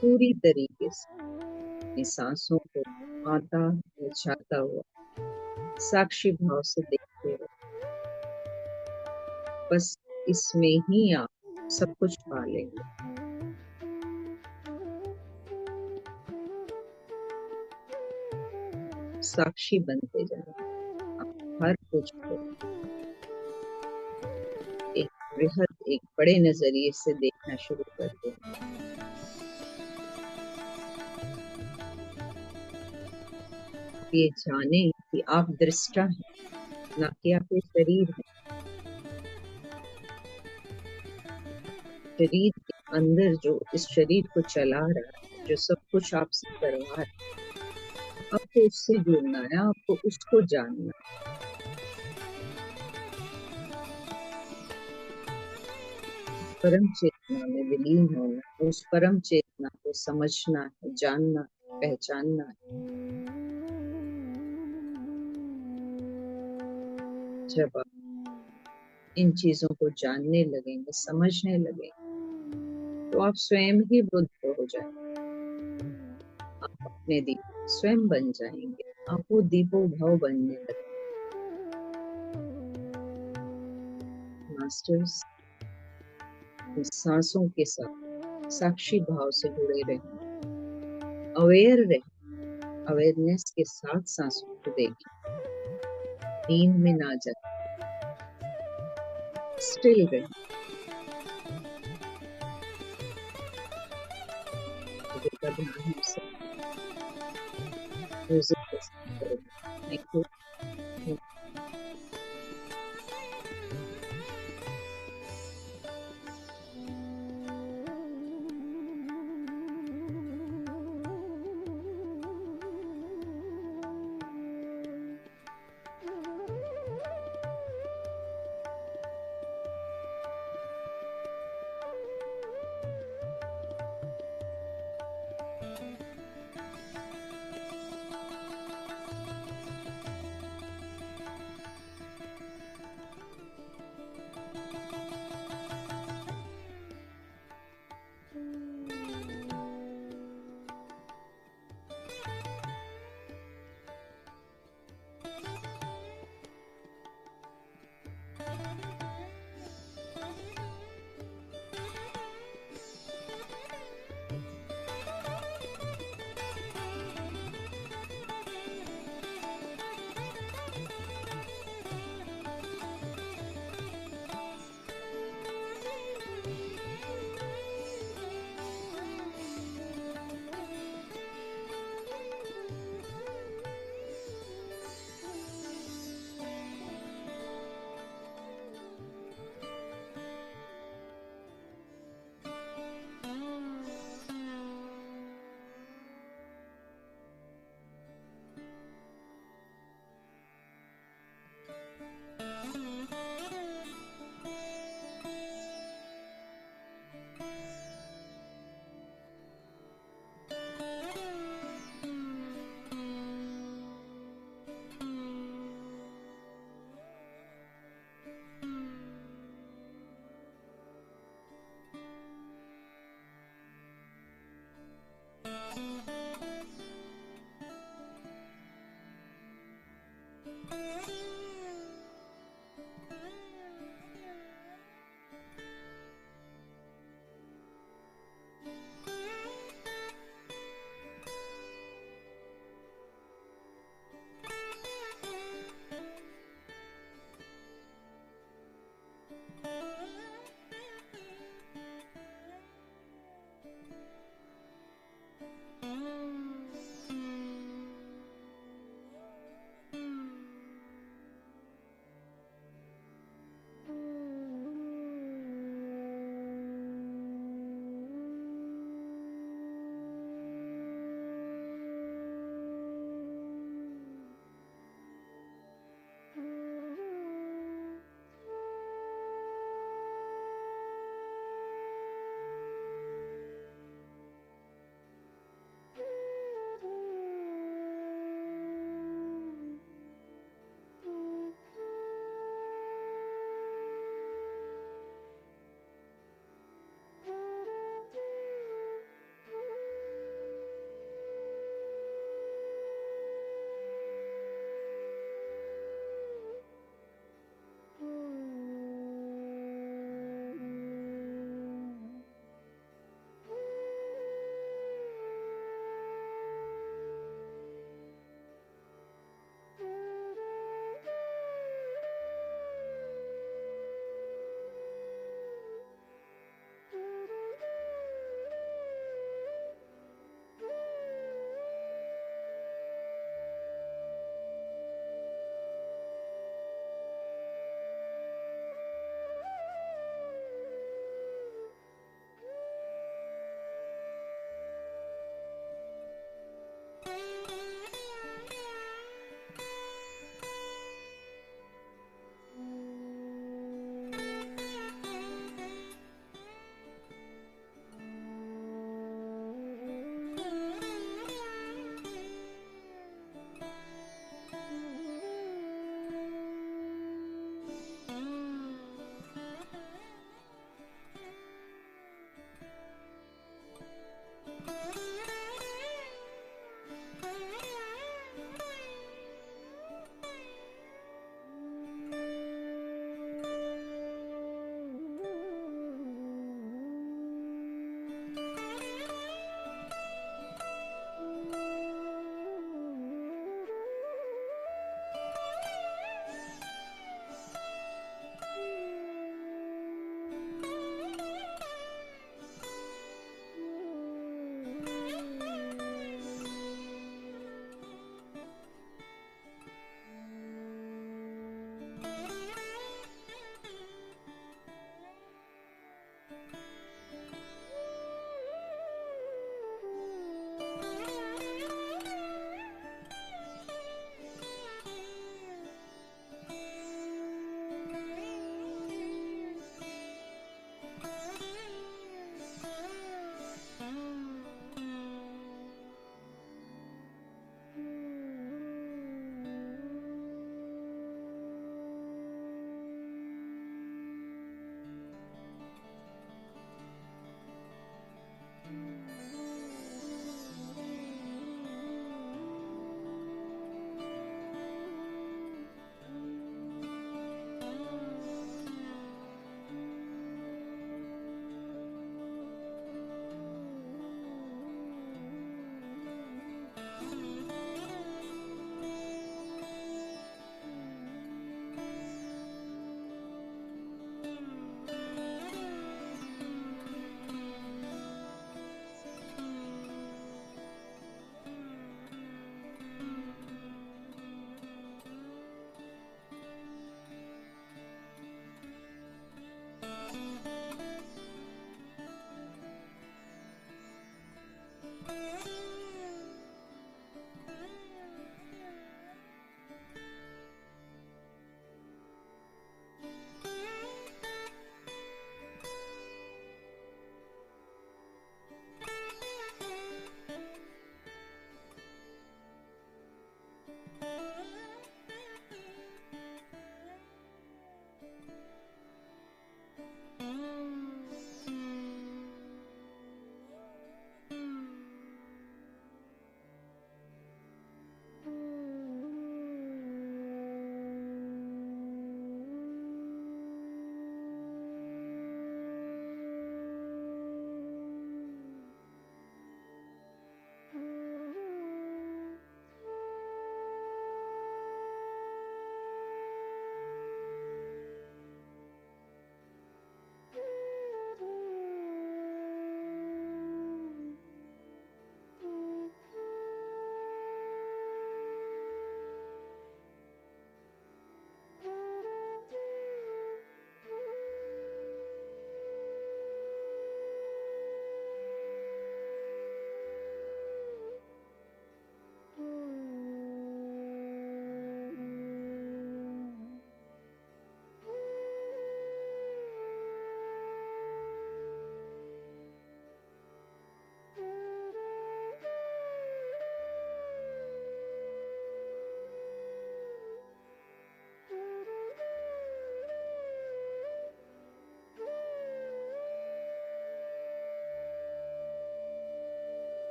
पूरी तरीके से अपनी सांसों को आता और जाता हुआ साक्षी भाव से देखते रहो। बस इसमें ही आप सब कुछ पा लेंगे। साक्षी बनते जाए। आप हर कुछ को एक बृहद, एक बड़े नजरिए से देखना शुरू कर दो। ये जाने कि आप दृष्टा हैं, ना कि आपके शरीर है। शरीर के अंदर जो इस शरीर को चला रहा है, जो सब कुछ आपसे करवा रहा है, आपको उससे जुड़ना है, आपको उसको जानना है। परम चेतना में विलीन होना, उस परम चेतना को समझना है, जानना, पहचानना है। जब आप इन चीजों को जानने लगेंगे, समझने लगेंगे, तो आप स्वयं ही बुद्ध हो जाएंगे। आप अपने दीप स्वयं बन जाएंगे। आप वो दीपो भाव बनने लगेंगे। मास्टर्स, सांसों के साथ साक्षी भाव से जुड़े रहें, अवेयर रहें, अवेयरनेस के साथ सांसों को देखें, नींद में ना जाए, स्टिल रहें। आगे का ध्यान हम सब म्यूजिक के साथ करेंगे। Thank you.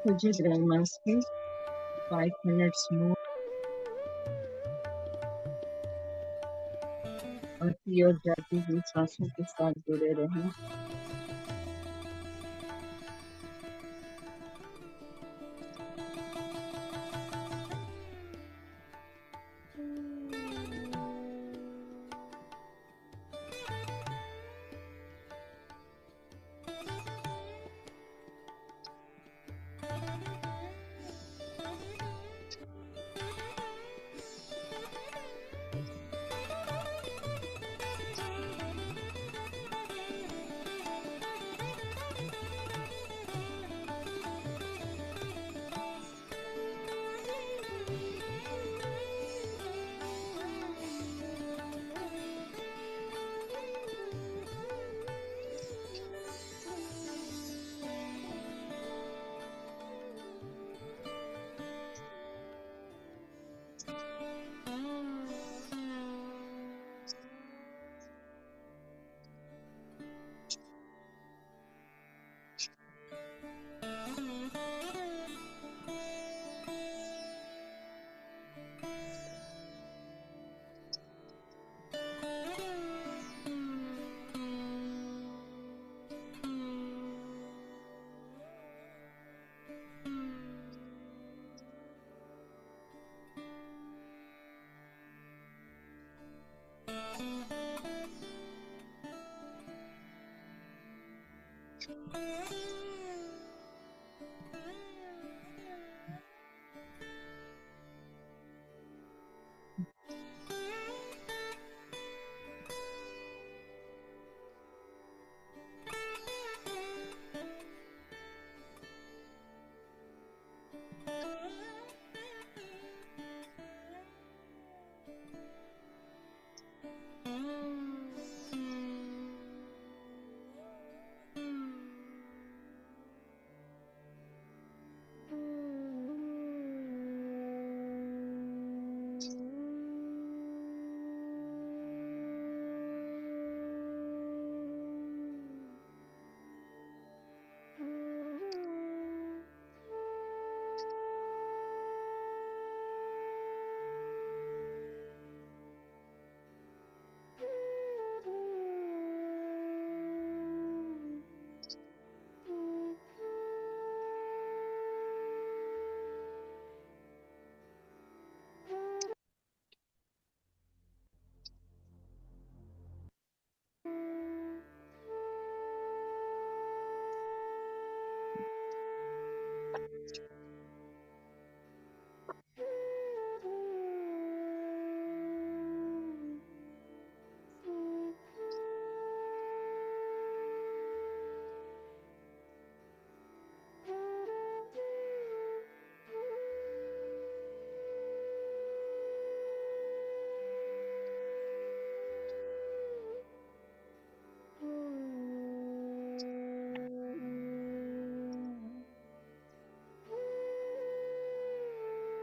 Suji Brahmansky, 5 minutes more. आती और जाती हुई सांसों के साथ जुड़े रहें।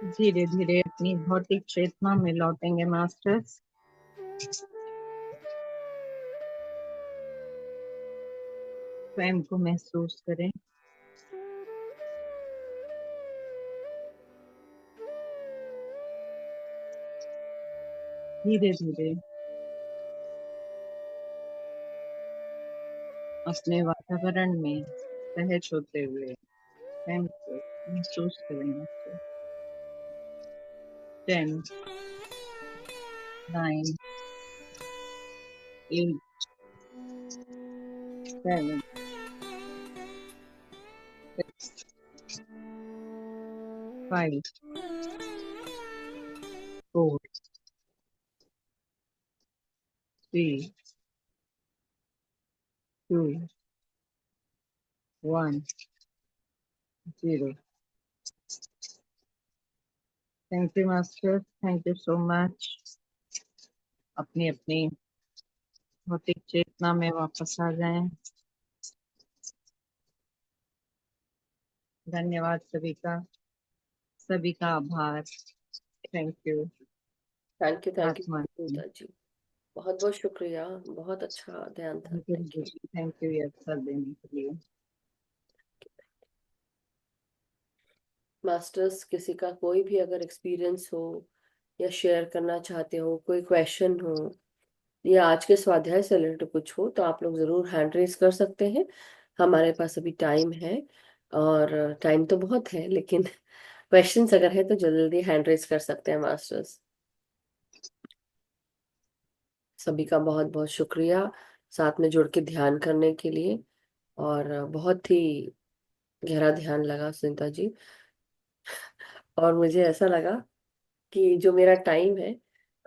धीरे धीरे अपनी भौतिक चेतना में लौटेंगे मास्टर्स। स्वयं को महसूस करें। धीरे धीरे अपने वातावरण में सहज होते हुए स्वयं को महसूस करेंगे। 10, 9, 8, 7, 6, 5, 4, 3, 2, 1, 0. Thank you master, thank you so much. अपनी अपनी भौतिक चेतना में वापस आ जाएं। धन्यवाद सभी का आभार। Thank you. थैंक यू आत्मा जी, बहुत बहुत शुक्रिया, बहुत अच्छा ध्यान था। थैंक यू ये अवसर देने के लिए। मास्टर्स, किसी का कोई भी अगर एक्सपीरियंस हो या शेयर करना चाहते हो, कोई क्वेश्चन हो या आज के स्वाध्याय से रिलेटेड कुछ हो, तो आप लोग जरूर हैंड रेज कर सकते हैं। हमारे पास अभी टाइम है, और टाइम तो बहुत है, लेकिन क्वेश्चंस अगर है तो जल्दी हैंड रेज कर सकते हैं मास्टर्स। सभी का बहुत बहुत शुक्रिया साथ में जुड़ के ध्यान करने के लिए, और बहुत ही गहरा ध्यान लगा सुनीता जी। और मुझे ऐसा लगा कि जो मेरा टाइम है,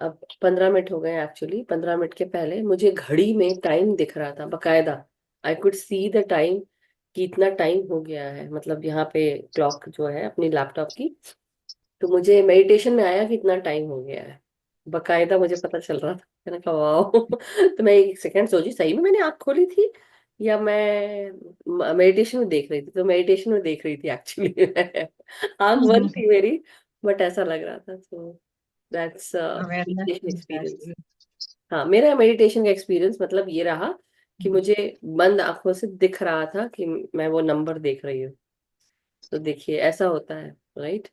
अब 15 मिनट हो गए एक्चुअली, 15 मिनट के पहले मुझे घड़ी में टाइम दिख रहा था बकायदा। I could see the time कि इतना टाइम हो गया है, मतलब यहाँ पे क्लॉक जो है अपनी लैपटॉप की। तो मुझे मेडिटेशन में आया कि इतना टाइम हो गया है, बकायदा मुझे पता चल रहा था। मैंने कहा वाह। तो मैं एक सेकंड सोची सही में मैंने आँख खोली थी या मैं मेडिटेशन में देख रही थी। तो मेडिटेशन में देख रही थी एक्चुअली। आँख बंद थी मेरी, बट ऐसा लग रहा था। तो that's awareness meditation experience. Exactly. हाँ, मेरा मेडिटेशन का एक्सपीरियंस मतलब ये रहा कि मुझे बंद आंखों से दिख रहा था कि मैं वो नंबर देख रही हूँ। तो देखिए ऐसा होता है, राइट।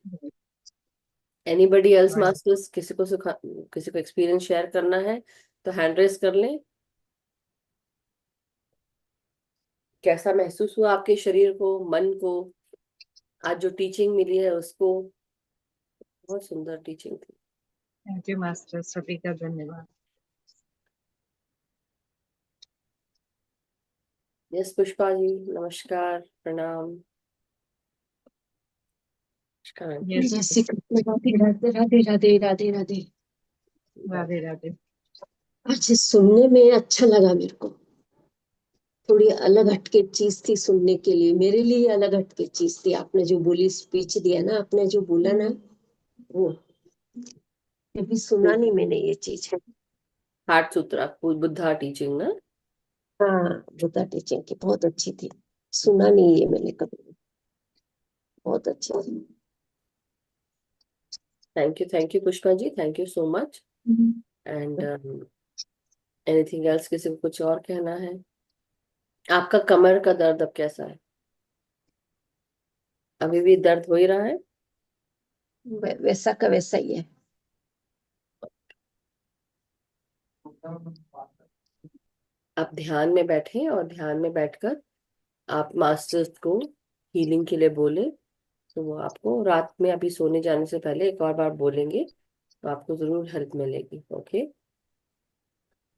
एनीबडी एल्स मास्टर्स, किसी को एक्सपीरियंस शेयर करना है तो हैंड रेस कर लें। कैसा महसूस हुआ आपके शरीर को, मन को, आज जो टीचिंग मिली है उसको? बहुत सुंदर टीचिंग थी। थैंक यू मास्टर, सभी का धन्यवाद। यस पुष्पा जी, नमस्कार, प्रणाम। नमस्कार आंटी। यस, जय श्री कृष्ण। राधे राधे राधे राधे राधे राधे। राधे राधे। आज सुनने में अच्छा लगा मेरे को। थोड़ी अलग हटके चीज थी सुनने के लिए, मेरे लिए अलग हटके चीज थी। आपने जो बोली, स्पीच दिया ना, आपने जो बोला ना, वो कभी सुना नहीं मैंने ये चीज। हार्ट सूत्रा बुद्धा टीचिंग ना। हाँ, बुद्धा टीचिंग की बहुत अच्छी थी। सुना नहीं है मैंने कभी। बहुत अच्छी थी। Thank you Pushpa ji, thank you so much. And anything else, किसी को कुछ और कहना है? आपका कमर का दर्द अब कैसा है? अभी भी दर्द हो ही रहा है? वैसा का वैसा ही है। आप ध्यान में बैठें और ध्यान में बैठकर आप मास्टर्स को हीलिंग के लिए बोले। तो वो आपको रात में अभी सोने जाने से पहले एक और बार बोलेंगे, तो आपको जरूर हेल्प मिलेगी। ओके।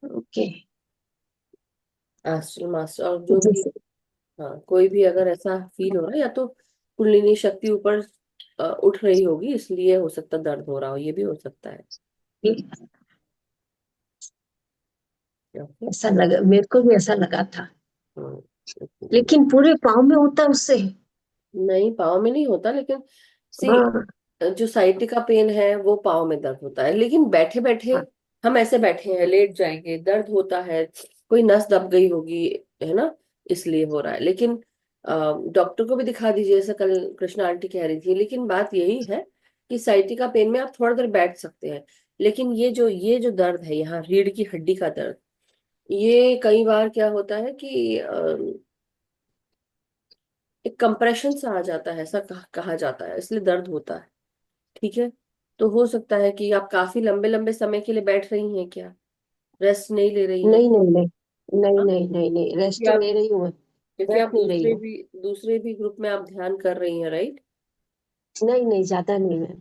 ओके। मास्टर मास्टर और जो भी, हाँ, कोई भी अगर ऐसा फील हो रहा है, या तो कुंडलिनी शक्ति ऊपर उठ रही होगी इसलिए हो सकता है दर्द हो रहा हो, ये भी हो सकता है। ओके। ऐसा लगा मेरे को भी, ऐसा लगा था। हम्म, लेकिन पूरे पाँव में होता है उससे। नहीं, पाँव में नहीं होता, लेकिन सी, हाँ जो साइटिका पेन है वो पाँव में दर्द होता है, लेकिन बैठे बैठे, हाँ हम ऐसे बैठे हैं, लेट जाएंगे, दर्द होता है, कोई नस दब गई होगी, है ना, इसलिए हो रहा है। लेकिन डॉक्टर को भी दिखा दीजिए, जैसे कल कृष्णा आंटी कह रही थी। लेकिन बात यही है कि साइटिका पेन में आप थोड़ा देर बैठ सकते हैं, लेकिन ये जो दर्द है यहाँ रीढ़ की हड्डी का दर्द, ये कई बार क्या होता है कि एक कंप्रेशन सा आ जाता है, ऐसा कहा जाता है, इसलिए दर्द होता है। ठीक है। तो हो सकता है कि आप काफी लंबे लंबे समय के लिए बैठ रही हैं क्या, रेस्ट नहीं ले रही हैं? नहीं नहीं नहीं नहीं हाँ? नहीं नहीं नहीं, रेस्ट क्योंकि तो आप ले रही हूँ मैं। क्योंकि आप बैठ नहीं रही हूँ। दूसरे भी ग्रुप में आप ध्यान कर रही हैं, राइट। नहीं नहीं, ज्यादा नहीं है।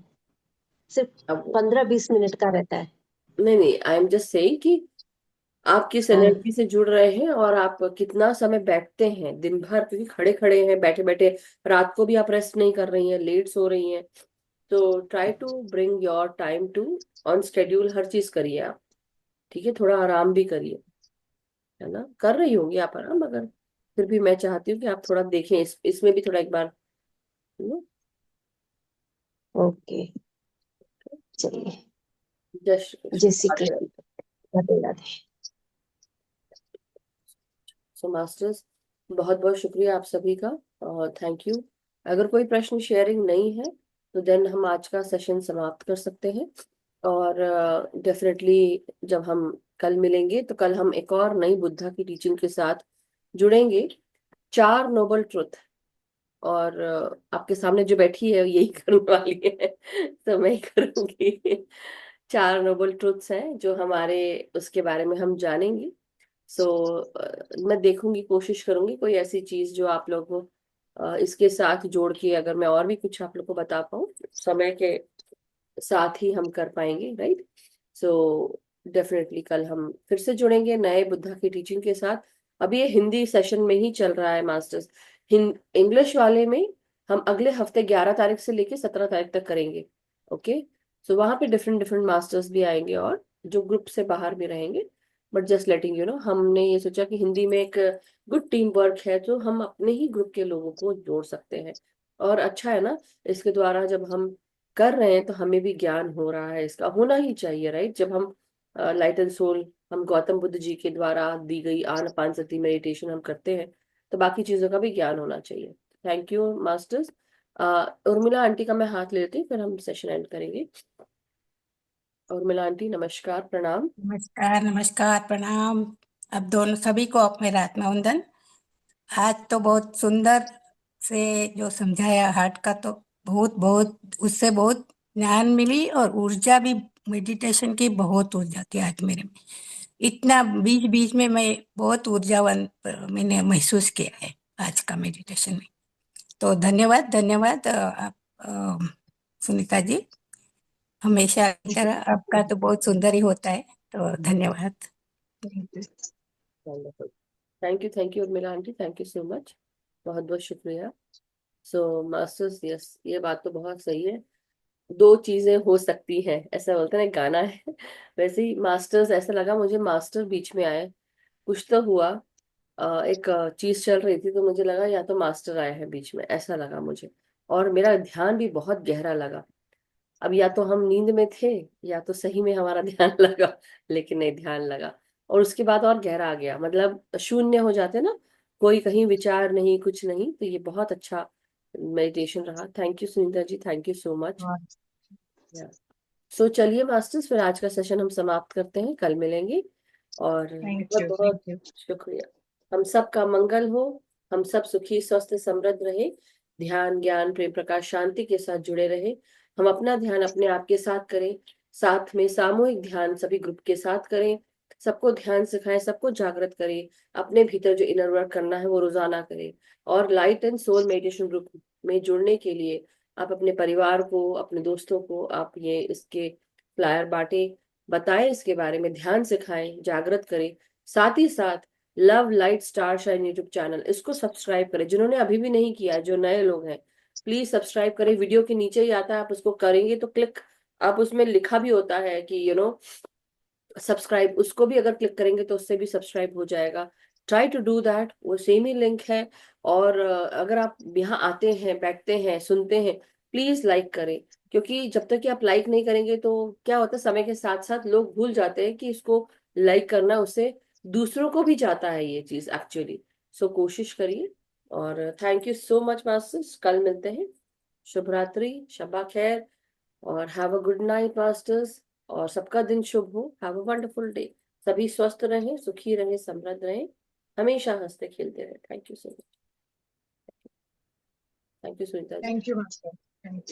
सिर्फ अब 15-20 मिनट का रहता है। नहीं नहीं, आई एम जस्ट सेइंग कि आप किस हाँ एनर्जी से जुड़ रहे हैं और आप कितना समय बैठते हैं दिन भर, क्योंकि खड़े खड़े हैं, बैठे बैठे, रात को भी आप रेस्ट नहीं कर रही हैं, लेट सो रही हैं। तो try to bring your time to on schedule, हर चीज करिए आप। ठीक है, थोड़ा आराम भी करिए, है ना। कर रही होंगी आप आराम, मगर फिर भी मैं चाहती हूँ कि आप थोड़ा देखें, इसमें भी थोड़ा एक बार, ओके। चलिए। जय श्री जय श्री कृष्ण। कृष्ण। राधे राधे। सो मास्टर्स, बहुत बहुत शुक्रिया आप सभी का, और थैंक यू। अगर कोई प्रश्न शेयरिंग नहीं है तो देन हम आज का सेशन समाप्त कर सकते हैं। और डेफिनेटली जब हम कल मिलेंगे तो कल हम एक और नई बुद्धा की टीचिंग के साथ जुड़ेंगे। 4 नोबल ट्रुथ, और आपके सामने जो बैठी है यही करने वाली है, तो मैं ही करूंगी। 4 नोबल ट्रुथ्स हैं जो हमारे उसके बारे में हम जानेंगे। सो मैं देखूंगी, कोशिश करूंगी कोई ऐसी चीज जो आप लोगों को इसके साथ जोड़ के, अगर मैं और भी कुछ आप लोग को बता पाऊँ, समय के साथ ही हम कर पाएंगे, राइट। सो डेफिनेटली कल हम फिर से जुड़ेंगे नए बुद्धा की टीचिंग के साथ। अभी ये हिंदी सेशन में ही चल रहा है मास्टर्स। इंग्लिश वाले में हम अगले हफ्ते 11 तारीख से लेके 17 तारीख तक करेंगे। ओके। सो वहां पे डिफरेंट डिफरेंट मास्टर्स भी आएंगे और जो ग्रुप से बाहर भी रहेंगे। But just letting you no, हमने ये सोचा कि हिंदी में एक गुड टीम वर्क है तो हम अपने ही ग्रुप के लोगों को जोड़ सकते हैं। और अच्छा है ना, इसके द्वारा जब हम कर रहे हैं तो हमें भी ज्ञान हो रहा है, इसका होना ही चाहिए, राइट। जब हम लाइट एंड सोल, हम गौतम बुद्ध जी के द्वारा दी गई आनापानसति मेडिटेशन हम करते हैं तो बाकी चीजों का भी ज्ञान होना चाहिए। Thank you masters. Urmila aunty का मैं हाथ ले लेती हूँ, फिर हम सेशन एंड करेंगे। उर्मिला आंटी नमस्कार, प्रणाम। नमस्कार नमस्कार प्रणाम। अब दोनों सभी को मेरा आत्मवंदन। आज तो बहुत सुंदर से जो समझाया हार्ट का, तो बहुत बहुत उससे बहुत ज्ञान मिली और ऊर्जा भी, मेडिटेशन की बहुत ऊर्जा थी आज मेरे में। इतना बीच बीच में मैं बहुत ऊर्जावान मैंने महसूस किया है आज का मेडिटेशन में। तो धन्यवाद धन्यवाद आप सुनीता जी, हमेशा की तरह आपका तो बहुत सुंदर ही होता है, तो धन्यवाद। Thank you Urmila aunty, thank you so much, बहुत बहुत शुक्रिया। सो मास्टर्स, यस, ये बात तो बहुत सही है। दो चीजें हो सकती हैं, ऐसा बोलते हैं ना, गाना है। वैसे ही मास्टर्स, ऐसा लगा मुझे मास्टर बीच में आए, कुछ तो हुआ। एक चीज चल रही थी तो मुझे लगा या तो मास्टर आए हैं बीच में, ऐसा लगा मुझे। और मेरा ध्यान भी बहुत गहरा लगा। अब या तो हम नींद में थे या तो सही में हमारा ध्यान लगा, लेकिन नहीं, ध्यान लगा। और उसके बाद और गहरा आ गया, मतलब शून्य हो जाते ना, कोई कहीं विचार नहीं, कुछ नहीं। तो ये बहुत अच्छा मेडिटेशन रहा। Thank you Sunita ji, thank you so much. So चलिए मास्टर्स, फिर आज का सेशन हम समाप्त करते हैं, कल मिलेंगे। और बहुत बहुत थैंक यू। शुक्रिया। हम सब का मंगल हो, हम सब सुखी स्वस्थ समृद्ध रहे, ध्यान ज्ञान प्रेम प्रकाश शांति के साथ जुड़े रहे। हम अपना ध्यान अपने आप के साथ करें, साथ में सामूहिक ध्यान सभी ग्रुप के साथ करें, सबको ध्यान सिखाएं, सबको जागृत करें, अपने भीतर जो इनर वर्क करना है वो रोजाना करें। और light and soul meditation group में जुड़ने के लिए आप अपने परिवार को, अपने दोस्तों को आप ये इसके फ्लायर बांटें, बताएं इसके बारे में, ध्यान सिखाएं, जागृत करें। साथ ही साथ love light star shine YouTube channel, इसको सब्सक्राइब करें। जिन्होंने अभी भी नहीं किया, जो नए लोग हैं, प्लीज सब्सक्राइब करें। वीडियो के नीचे ही आता है, आप उसको करेंगे तो क्लिक, आप उसमें लिखा भी होता है कि सब्सक्राइब, उसको भी अगर क्लिक करेंगे तो उससे भी सब्सक्राइब हो जाएगा। ट्राई टू डू दैट, वो सेम ही लिंक है। और अगर आप यहाँ आते हैं, बैठते हैं, सुनते हैं, प्लीज लाइक करें। क्योंकि जब तक कि आप लाइक नहीं करेंगे तो क्या होता है, समय के साथ साथ लोग भूल जाते हैं कि इसको लाइक करना, उससे दूसरों को भी जाता है ये चीज एक्चुअली। सो कोशिश करिए। और thank you so much masters, कल मिलते हैं। शुभ रात्रि, शब्बा खैर, और have a good night masters. और सबका दिन शुभ हो, हैव अ वंडरफुल डे। सभी स्वस्थ रहें, सुखी रहें, समृद्ध रहें, हमेशा हंसते खेलते रहें। Thank you so much. Thank you Sunita ji. Thank you master. Thank you.